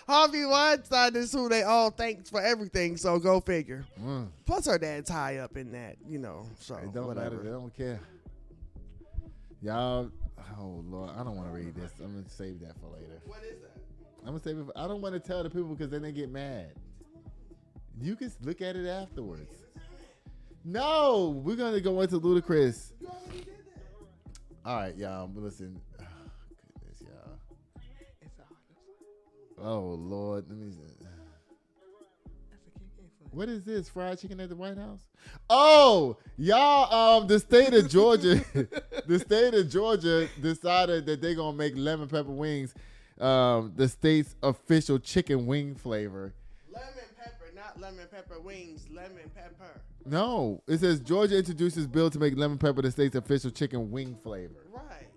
Harvey Weinstein is who they all thanks for everything. So go figure. Plus, her dad's high up in that, So it don't whatever. matter. They don't care. Y'all. Oh Lord, I don't want to read this. I'm gonna save that for later. What is that? I'm gonna save it. I don't want to tell the people because then they get mad. You can look at it afterwards. No, we're gonna go into Ludacris. You All right, y'all. Listen. Oh, goodness, y'all. Oh Lord, let me. What is this? Fried chicken at the White House? Oh, y'all. The state of Georgia, the state of Georgia decided that they're gonna make lemon pepper wings, the state's official chicken wing flavor. Lemon pepper, not lemon pepper wings. Lemon pepper. No, it says Georgia introduces bill to make lemon pepper the state's official chicken wing flavor. Right.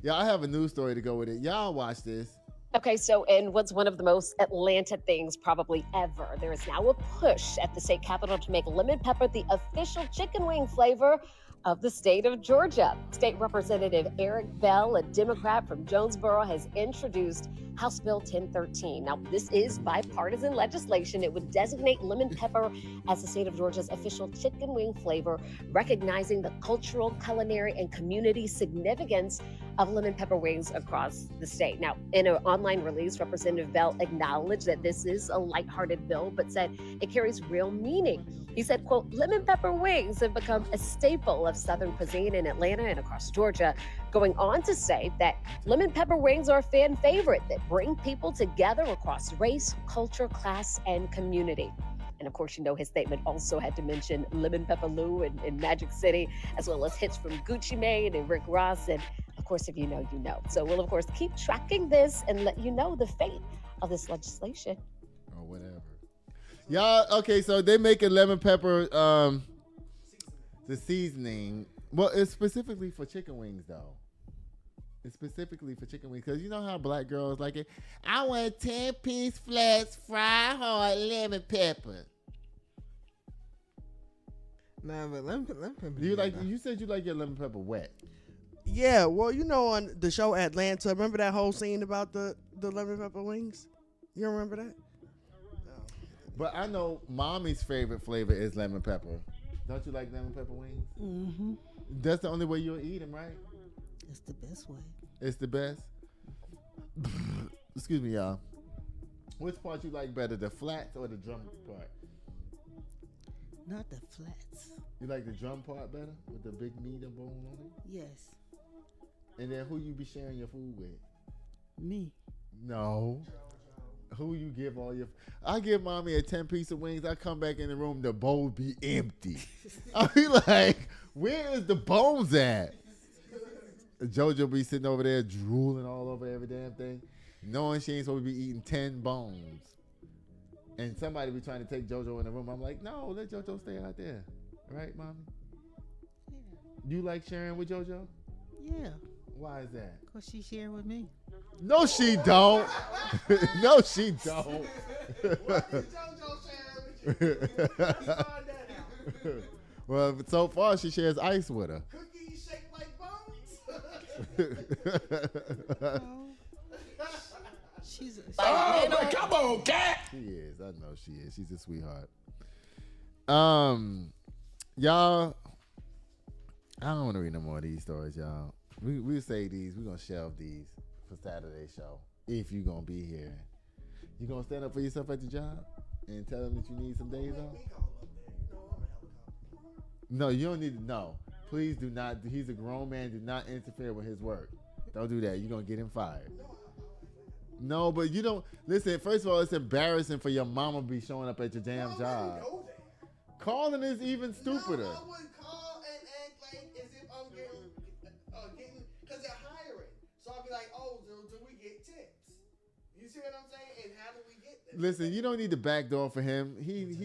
Yeah, I have a news story to go with it. Y'all watch this. Okay, so in what's one of the most Atlanta things probably ever, there is now a push at the state capitol to make lemon pepper the official chicken wing flavor of the state of Georgia. State Representative Eric Bell, a Democrat from Jonesboro, has introduced House Bill 1013. Now, this is bipartisan legislation. It would designate lemon pepper as the state of Georgia's official chicken wing flavor, recognizing the cultural, culinary, and community significance of lemon pepper wings across the state. Now, in an online release, Representative Bell acknowledged that this is a lighthearted bill, but said it carries real meaning. He said, quote, lemon pepper wings have become a staple of Southern cuisine in Atlanta and across Georgia, going on to say that lemon pepper wings are a fan favorite that bring people together across race, culture, class, and community. And of course, you know, his statement also had to mention Lemon Pepper Lou in Magic City, as well as hits from Gucci Mane and Rick Ross. And of course, if you know, you know. So we'll, of course, keep tracking this and let you know the fate of this legislation. Or whatever. Y'all, okay, so they make a lemon pepper, the seasoning. Well, it's specifically for chicken wings, though. It's specifically for chicken wings, because you know how black girls like it? I want 10-piece flats, fried hard lemon pepper. Nah, but lemon pepper. You said you like your lemon pepper wet. Yeah, well, you know, on the show Atlanta, remember that whole scene about the lemon pepper wings? You don't remember that? But I know mommy's favorite flavor is lemon pepper. Don't you like lemon pepper wings? Mm-hmm. That's the only way you'll eat them, right? It's the best way. It's the best. Excuse me, y'all. Which part you like better, the flats or the drum part? Not the flats. You like the drum part better with the big meat and bone on it? Yes. And then who you be sharing your food with? Me. No. Who you give all your... I give mommy a 10-piece of wings. I come back in the room, the bowl be empty. I be like, where is the bones at? JoJo be sitting over there drooling all over every damn thing, knowing she ain't supposed to be eating 10 bones. And somebody be trying to take JoJo in the room. I'm like, no, let JoJo stay out there. Right, mommy? Yeah. You like sharing with JoJo? Yeah. Why is that? Because she shared with me. No, she don't. No, she don't. What is JoJo sharing with you? We find that out. Well, so far she shares ice with her. Cookies shaped like She's come on, cat. She is. I know she is. She's a sweetheart. Y'all, I don't want to read no more of these stories, y'all. We'll say these. We're going to shelve these for Saturday's show. If you're going to be here. You going to stand up for yourself at the job and tell them that you need some days off? No, you don't need to. No. Please do not. He's a grown man. Do not interfere with his work. Don't do that. You're going to get him fired. No, but you don't. Listen, first of all, it's embarrassing for your mama to be showing up at your damn job. Calling is even stupider. No, I would call and act like as if I'm getting, because they're hiring. So I'll be like, oh, do we get tips? You see what I'm saying? And how do we get them? Listen, you don't need to backdoor for him. He need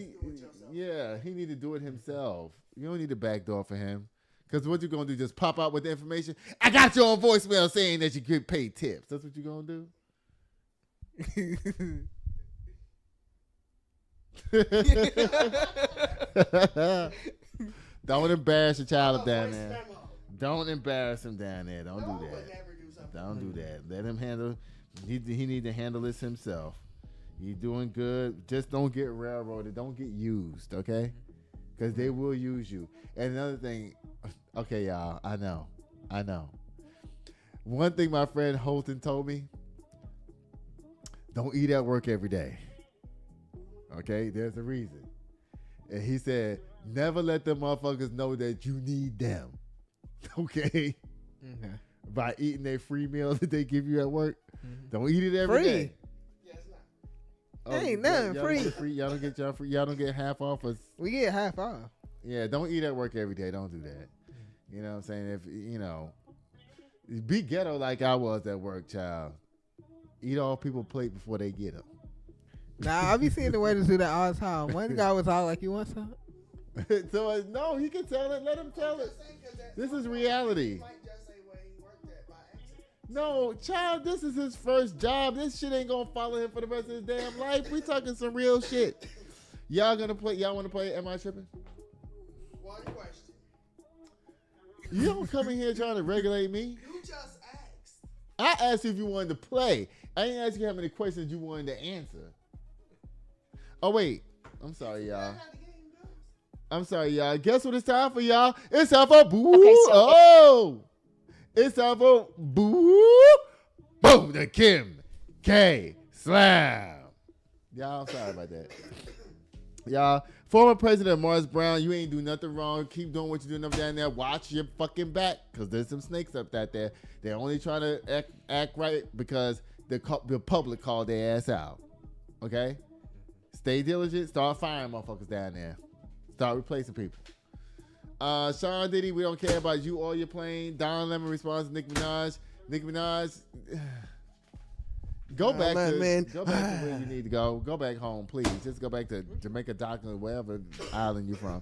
to do it himself. You don't need to backdoor for him. Because what you going to do, just pop out with the information? I got you on voicemail saying that you get paid tips. That's what you going to do? Don't embarrass your child down there. Don't embarrass him down there. Don't do that. Don't do that. Let him handle. He need to handle this himself. You're doing good. Just don't get railroaded. Don't get used, okay? Because they will use you. And another thing, okay, y'all, I know. One thing my friend Holton told me, don't eat at work every day. Okay, there's a reason. And he said, never let them motherfuckers know that you need them Okay. Okay. By eating their free meal that they give you at work. Don't eat it every day. Yeah, it's not. Oh, Ain't nothing y'all free. Don't get free. Y'all don't get y'all free. Y'all don't get half off us. We get half off. Yeah, don't eat at work every day. Don't do that. You know what I'm saying? If you know, be ghetto like I was at work, child. Eat all people's plate before they get them. Nah, I be seeing the waiters do that all the time. One guy was all like, "You want some?" So no, he can tell it. Let him tell it. This is reality. No, child, this is his first job. This shit ain't gonna follow him for the rest of his damn life. We talking some real shit. Y'all gonna play? Y'all want to play? Am I tripping? One question. You don't come in here trying to regulate me. You just asked. I asked you if you wanted to play. I didn't ask you how many questions you wanted to answer. Oh wait, I'm sorry, y'all. I'm sorry, y'all. Guess what it's time for, y'all? It's time for boo. Okay, so It's time for boo. Boom, the Kim K Slam. Y'all, I'm sorry about that. Y'all, former President Morris Brown, you ain't do nothing wrong. Keep doing what you're doing up down there. Watch your fucking back, because there's some snakes up that there. They're only trying to act right because the public called their ass out. Okay? Stay diligent. Start firing motherfuckers down there. Start replacing people. Sean Diddy, we don't care about you or your plane. Don Lemon responds to Nicki Minaj. Nicki Minaj, go back to where you need to go. Go back home, please. Just go back to Jamaica Dock or wherever island you're from.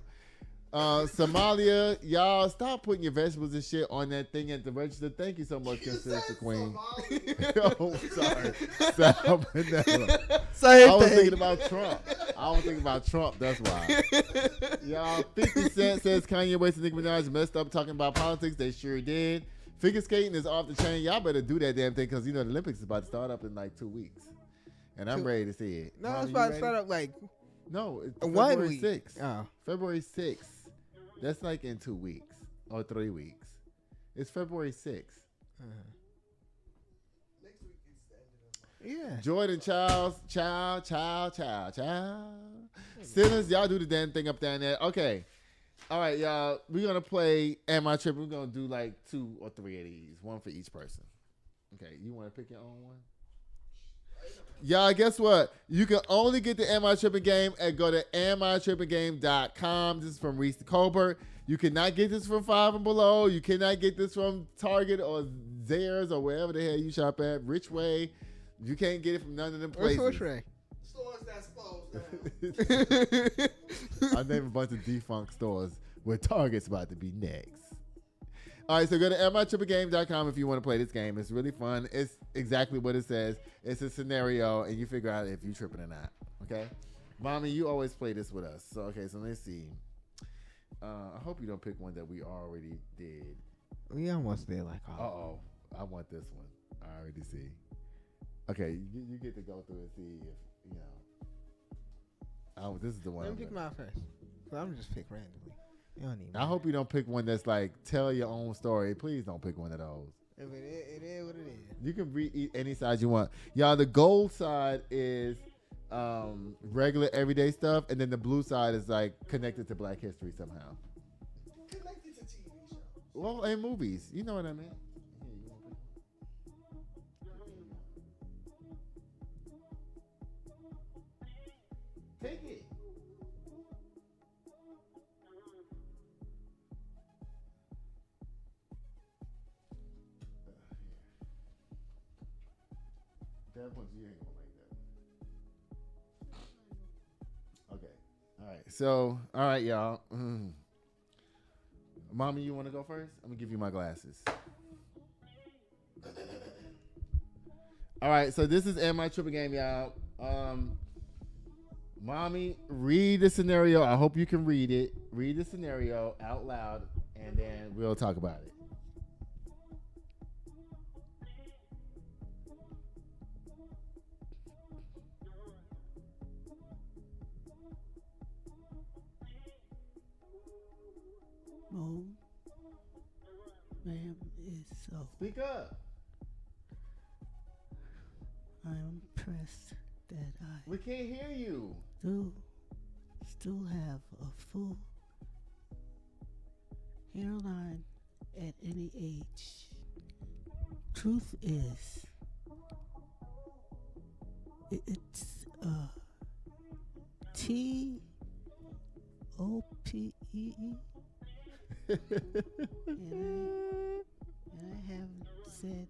Somalia, y'all, stop putting your vegetables and shit on that thing at the register. Thank you so much, Consistency Queen. Oh, sorry. Salmonella. I was thinking about Trump. That's why. Y'all, 50 Cent says Kanye West and Nicki Minaj messed up talking about politics. They sure did. Figure skating is off the chain. Y'all better do that damn thing because, you know, the Olympics is about to start up in like 2 weeks. And I'm ready to see it. No, Mom, it's about to start up like no, it's 1 February week. 6th. Oh. February 6th. That's like in 2 weeks or 3 weeks. It's February 6th. Next week is the end of the month. Yeah. Jordan Child. Sinners, y'all do the damn thing up down there. Okay. All right, y'all. We're going to play Am I Tripping? We're going to do like 2 or 3 of these. One for each person. Okay. You want to pick your own one? Y'all, guess what? You can only get the Am I Tripping game and go to amitrippinggame.com. This is from Reese Colbert. You cannot get this from Five and Below. You cannot get this from Target or Zayres or wherever the hell you shop at. Richway. You can't get it from none of them places. What's Richway? Stores that's closed down. I named a bunch of defunct stores where Target's about to be next. All right, so go to amitrippinggame.com if you want to play this game. It's really fun. It's exactly what it says. It's a scenario, and you figure out if you're tripping or not. Okay? Mommy, you always play this with us. So, okay, so let's see. I hope you don't pick one that we already did. We almost did like all. Uh-oh. I want this one. I already see. Okay, you get to go through and see if, you know. Oh, this is the one. Let me pick mine first. So I'm just pick randomly. You don't need I hope you don't pick one that's like, tell your own story. Please don't pick one of those. It is what it is. You can read any side you want. Y'all, the gold side is regular everyday stuff, and then the blue side is like connected to Black history somehow. Connected to TV shows. Well, and movies. You know what I mean. Take it. That one, you ain't gonna like that. Okay. All right. So, all right, y'all. Mommy, you want to go first? I'm gonna give you my glasses. All right. So this is Am I Tripping Game, y'all. Mommy, read the scenario. I hope you can read it. Read the scenario out loud, and then we'll talk about it. No, ma'am, is so. Speak up. I am impressed that I We can't hear you. still have a full hairline at any age. Truth is, it's TOPEE. And I haven't said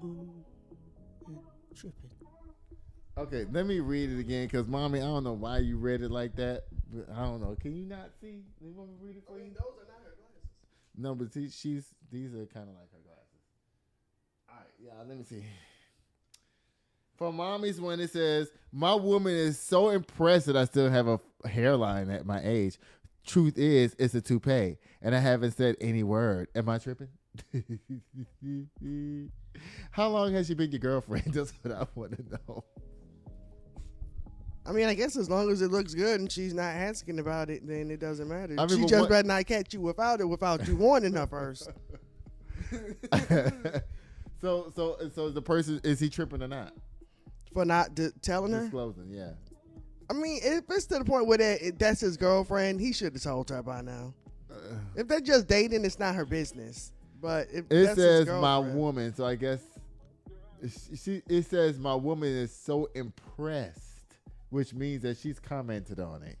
moon and tripping. Okay, let me read it again, because, Mommy, I don't know why you read it like that. But I don't know. Can you not see? You want me to read it for you? Those are not her glasses. No, but these are kind of like her glasses. All right, yeah, let me see. For Mommy's one, it says, my woman is so impressed that I still have a hairline at my age. Truth is, it's a toupee, and I haven't said any word. Am I tripping? How long has she been your girlfriend? That's what I want to know. I mean, I guess as long as it looks good and she's not asking about it, then it doesn't matter. I mean, she just better not catch you without you warning her first. So the person, is he tripping or not? For not telling her? Disclosing, yeah. I mean, if it's to the point where that's his girlfriend, he should have told her by now. If they're just dating, it's not her business. But if it says my woman, so I guess it says my woman is so impressed, which means that she's commented on it,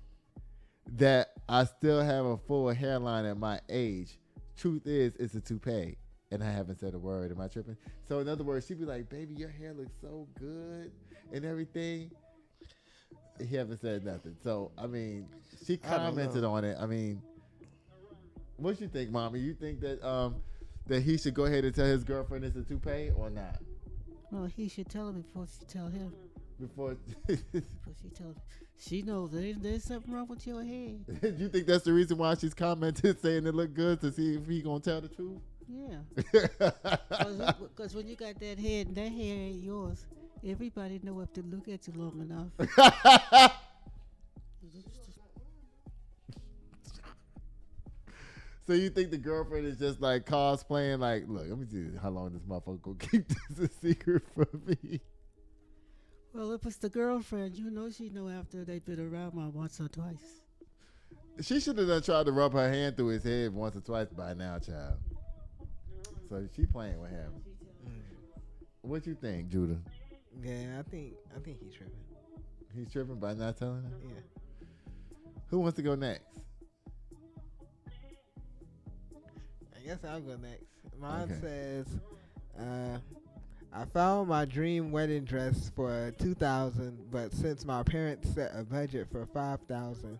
that I still have a full hairline at my age. Truth is, it's a toupee, and I haven't said a word. Am I tripping? So in other words, she'd be like, baby, your hair looks so good and everything. He haven't said nothing. So, I mean, she commented on it. I mean, what you think, Mommy? You think that that he should go ahead and tell his girlfriend it's a toupee or not? Well, he should tell her before she tell him. Before she tells, she knows there's something wrong with your head. You think that's the reason why she's commented saying it look good, to see if he gonna tell the truth? Yeah. Because when you got that head and that hair ain't yours, everybody know if to look at you long enough. So you think the girlfriend is just like cosplaying, like, look, let me see how long this motherfucker gonna keep this a secret from me? Well, if it's the girlfriend, you know she know after they've been around once or twice. She should have done tried to rub her hand through his head once or twice by now, child. So she playing with him. What you think, Judah? Yeah, I think he's tripping. He's tripping by not telling her? Yeah. Who wants to go next? I guess I'll go next. Mine says, I found my dream wedding dress for $2,000, but since my parents set a budget for $5,000,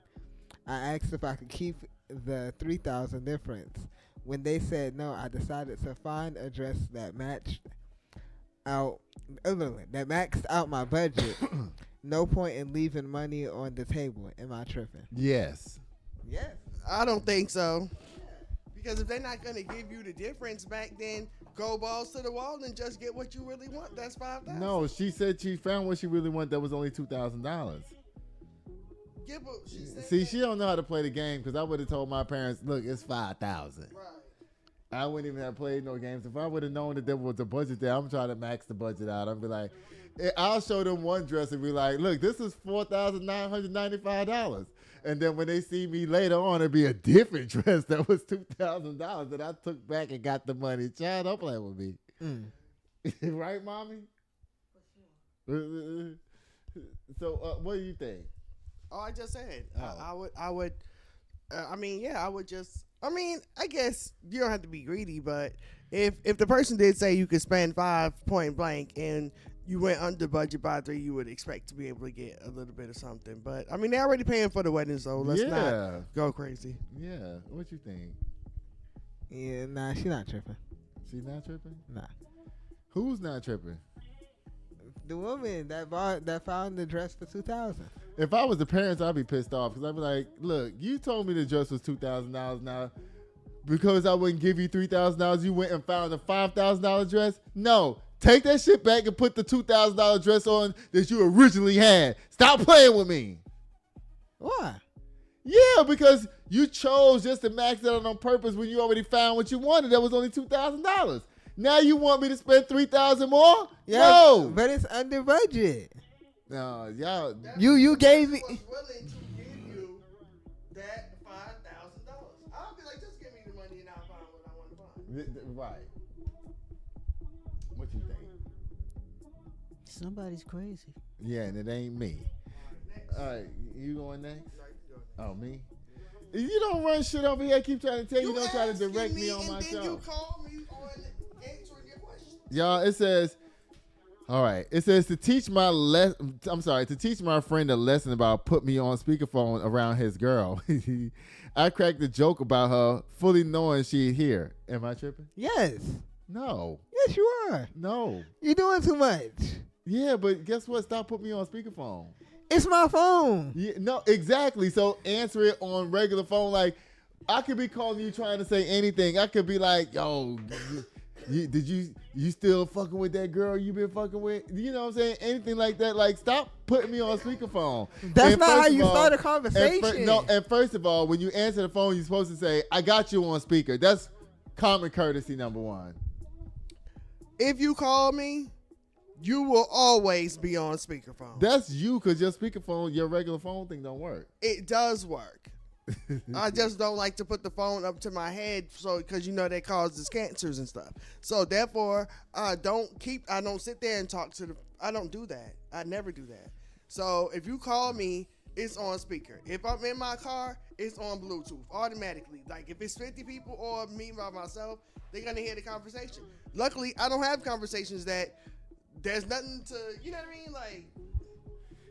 I asked if I could keep the $3,000 difference. When they said no, I decided to find a dress that maxed out my budget. No point in leaving money on the table. Am I tripping? Yes. Yes. I don't think so. Because if they're not going to give you the difference back, then go balls to the wall and just get what you really want. That's $5,000. No, she said she found what she really wanted. That was only $2,000. See, she don't know how to play the game, because I would have told my parents, look, it's $5,000. Right. I wouldn't even have played no games. If I would have known that there was a budget there, I'm trying to max the budget out. I'd be like, I'll show them one dress and be like, look, this is $4,995. And then when they see me later on, it'd be a different dress that was $2,000 that I took back and got the money. Child, don't play with me. Right, Mommy? So, what do you think? Oh, I just said. I would. I guess you don't have to be greedy, but if the person did say you could spend $5 point blank and you went under budget by $3, you would expect to be able to get a little bit of something. But I mean, they're already paying for the wedding, so let's not go crazy. Yeah. What you think? Yeah, nah, she's not tripping. She's not tripping? Nah. Who's not tripping? The woman that found the dress for $2,000. If I was the parents, I'd be pissed off, because I'd be like, look, you told me the dress was $2,000 now. Because I wouldn't give you $3,000, you went and found a $5,000 dress? No. Take that shit back and put the $2,000 dress on that you originally had. Stop playing with me. Why? Yeah, because you chose just to max it out on purpose when you already found what you wanted. That was only $2,000. Now you want me to spend $3,000 more? Yeah, no. But it's under budget. No, y'all. You gave me. Was willing to give you that $5,000. Right. What you think? Somebody's crazy. Yeah, and it ain't me. All right, you going next? Oh, me? You don't run shit over here. I keep trying to tell you don't try to direct me on my show. And then you call me on answering your question. Y'all, it says, all right. It says to teach my friend a lesson about put me on speakerphone around his girl. I cracked a joke about her, fully knowing she'd hear. Am I tripping? Yes. No. Yes, you are. No. You're doing too much. Yeah, but guess what? Stop putting me on speakerphone. It's my phone. Yeah, no, exactly. So answer it on regular phone. Like, I could be calling you trying to say anything. I could be like, yo, you still fucking with that girl you been fucking with? You know what I'm saying? Anything like that. Like, stop putting me on speakerphone. That's not how you start a conversation. And first of all, when you answer the phone, you're supposed to say, I got you on speaker. That's common courtesy number one. If you call me, you will always be on speakerphone. That's you, because your speakerphone, your regular phone thing don't work. It does work. I just don't like to put the phone up to my head, so because that causes cancers and stuff. So therefore, I don't sit there and talk to I don't do that. I never do that. So if you call me, it's on speaker. If I'm in my car, it's on Bluetooth automatically. Like if it's 50 people or me by myself, they're gonna hear the conversation. Luckily, I don't have conversations that there's nothing to, you know what I mean? Like,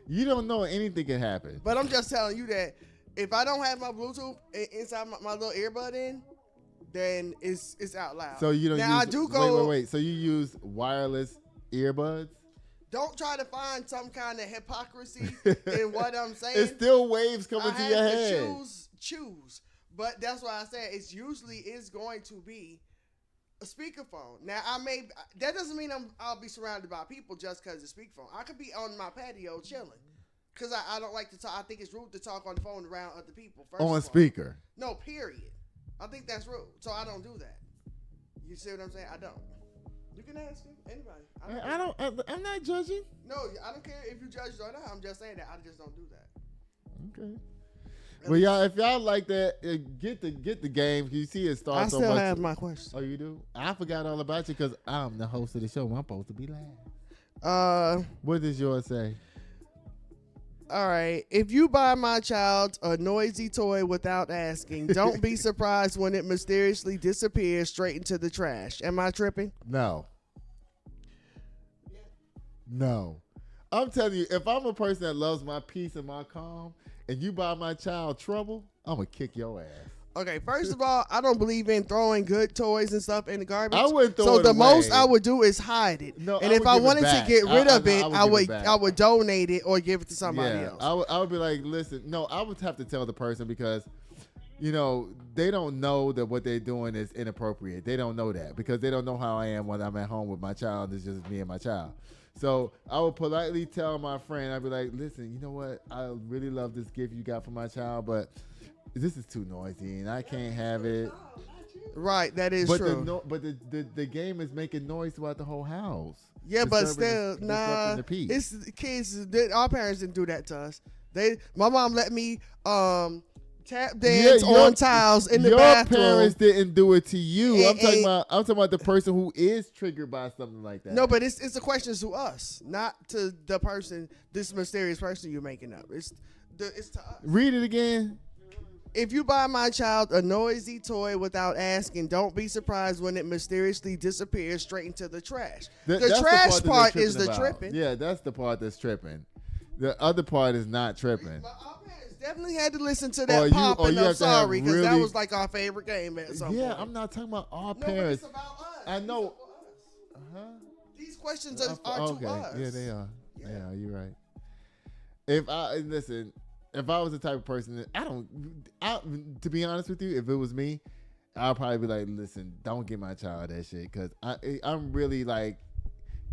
you don't know anything can happen. But I'm just telling you that if I don't have my Bluetooth inside my little earbud in, then it's out loud. So you don't now, use, I do go, wait. So you use wireless earbuds? Don't try to find some kind of hypocrisy in what I'm saying. It's still waves coming to your head. Choose. But that's why I said it's usually is going to be a speakerphone. Now that doesn't mean I'll be surrounded by people just because it's speakerphone. I could be on my patio chilling because I don't like to talk. I think it's rude to talk on the phone around other people. On speaker. No, period. I think that's rude. So I don't do that. You see what I'm saying? I don't. You can ask anybody. I'm not judging. No, I don't care if you judge or not. I'm just saying that I just don't do that. Okay. Well, y'all, if y'all like that, get the game. You see it start so much. I still have my question. Oh, you do? I forgot all about you because I'm the host of the show. I'm supposed to be last. What does yours say? All right. If you buy my child a noisy toy without asking, don't be surprised when it mysteriously disappears straight into the trash. Am I tripping? No. No. I'm telling you, if I'm a person that loves my peace and my calm, and you buy my child trouble, I'm going to kick your ass. Okay, first of all, I don't believe in throwing good toys and stuff in the garbage. I wouldn't throw so it the away. Most I would do is hide it. No, and if I wanted to get rid of it, I would donate it or give it to somebody else. I would be like, listen, no, I would have to tell the person because, they don't know that what they're doing is inappropriate. They don't know that because they don't know how I am when I'm at home with my child. It's just me and my child. So I would politely tell my friend, I'd be like, listen, you know what? I really love this gift you got for my child, but this is too noisy and I can't have it. Right, that is true. But the game is making noise throughout the whole house. Yeah, but still, nah. It's kids. Our parents didn't do that to us. My mom let me tap dance on tiles in the bathroom. Your parents didn't do it to you. I'm talking about the person who is triggered by something like that. No, but it's a question to us, not to the person, this mysterious person you're making up. It's to us. Read it again. If you buy my child a noisy toy without asking, don't be surprised when it mysteriously disappears straight into the trash. The trash part is the tripping. Yeah, that's the part that's tripping. The other part is not tripping. Definitely had to listen to that popping of Sorry because that was like our favorite game at some point. Yeah, I'm not talking about our parents. But it's about us. I know. These questions are to us. Yeah, they are. Yeah, you're right. If I was the type of person that to be honest with you, if it was me, I'd probably be like, listen, don't give my child that shit because I'm really like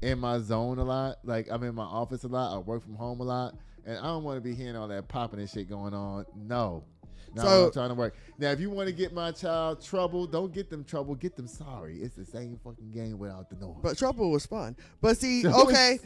in my zone a lot. Like I'm in my office a lot. I work from home a lot. And I don't want to be hearing all that popping and shit going on. No, I'm trying to work. Now, if you want to get my child trouble, don't get them trouble. Get them sorry. It's the same fucking game without the noise. But trouble was fun. But see, okay,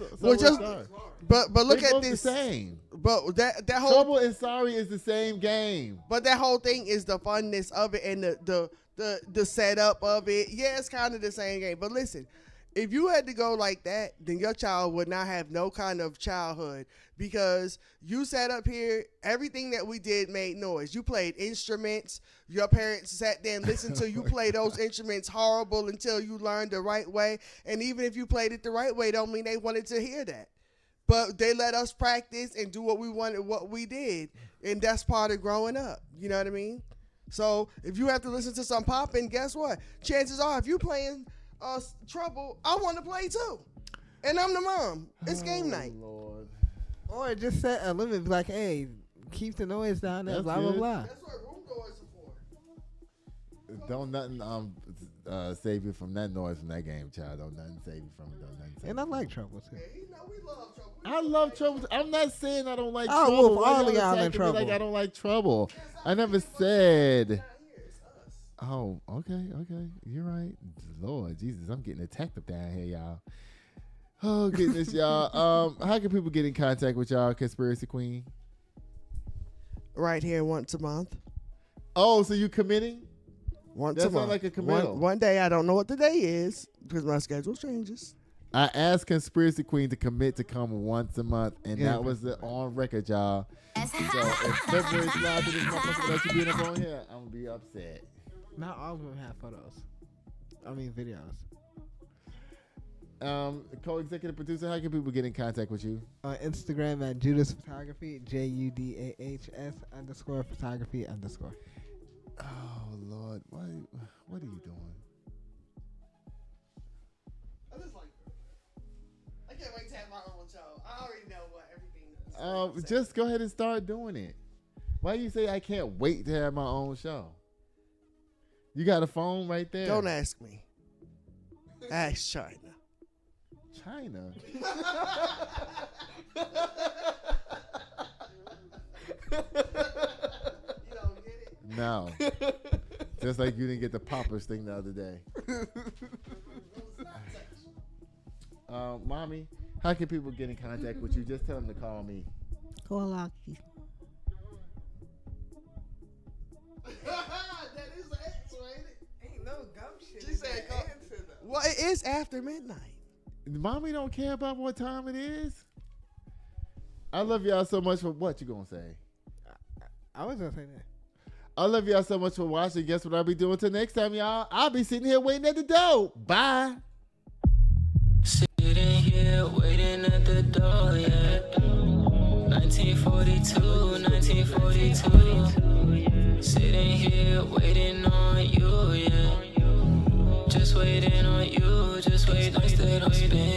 but look at this. The same. But that whole trouble and sorry is the same game. But that whole thing is the funness of it and the the setup of it. Yeah, it's kind of the same game. But listen, if you had to go like that, then your child would not have no kind of childhood because you sat up here, everything that we did made noise. You played instruments. Your parents sat there and listened to you play those instruments horrible until you learned the right way. And even if you played it the right way, don't mean they wanted to hear that. But they let us practice and do what we wanted, what we did. And that's part of growing up. You know what I mean? So if you have to listen to some popping, guess what? Chances are if you're playing Trouble, I want to play too. And I'm the mom. It's game night. Lord. Or just set a limit, be like, hey, keep the noise down there, blah, blah, blah. That's what room doors are for. Don't nothing save you from that noise from that game, child. Don't nothing save you from it. Don't nothing save And I like Trouble, too. Yeah, you know we love Trouble. I love Trouble. I'm not saying I don't like Oh, Trouble. well, all of y'all Like in Trouble. I don't like Trouble. I never said. Oh, okay. You're right. Lord Jesus, I'm getting attacked up down here, y'all. Oh, goodness, y'all. How can people get in contact with y'all, Conspiracy Queen? Right here once a month. Oh, so you committing? Once That a month. sounds like a committal. One day, I don't know what the day is because my schedule changes. I asked Conspiracy Queen to commit to come once a month, and that was the on record, y'all. So if February slide to this motherfucker that you being up on here, I'm gonna be upset. Not all of them have photos. I mean, videos. Co-executive producer, how can people get in contact with you? On Instagram at Judas Photography, JUDAHS _photography _. Oh, Lord. What are you doing? I just like I can't wait to have my own show. I already know what everything is. Just go ahead and start doing it. Why you say I can't wait to have my own show? You got a phone right there. Don't ask me. Ask China. China? You don't get it? No. Just like you didn't get the poppers thing the other day. Mommy, how can people get in contact with you? Just tell them to call me. Call Aki. That is the answer, ain't it? Ain't no dumb shit. She said, well, it is after midnight. Mommy don't care about what time it is. I love y'all so much for what you gonna say? I was gonna say that. I love y'all so much for watching. Guess what I'll be doing till next time, y'all? I'll be sitting here waiting at the door. Bye. Sitting here waiting at the door, yeah. 1942, 1942. Sitting here waiting on you, yeah. Just waiting on you, just waiting, still don't spin.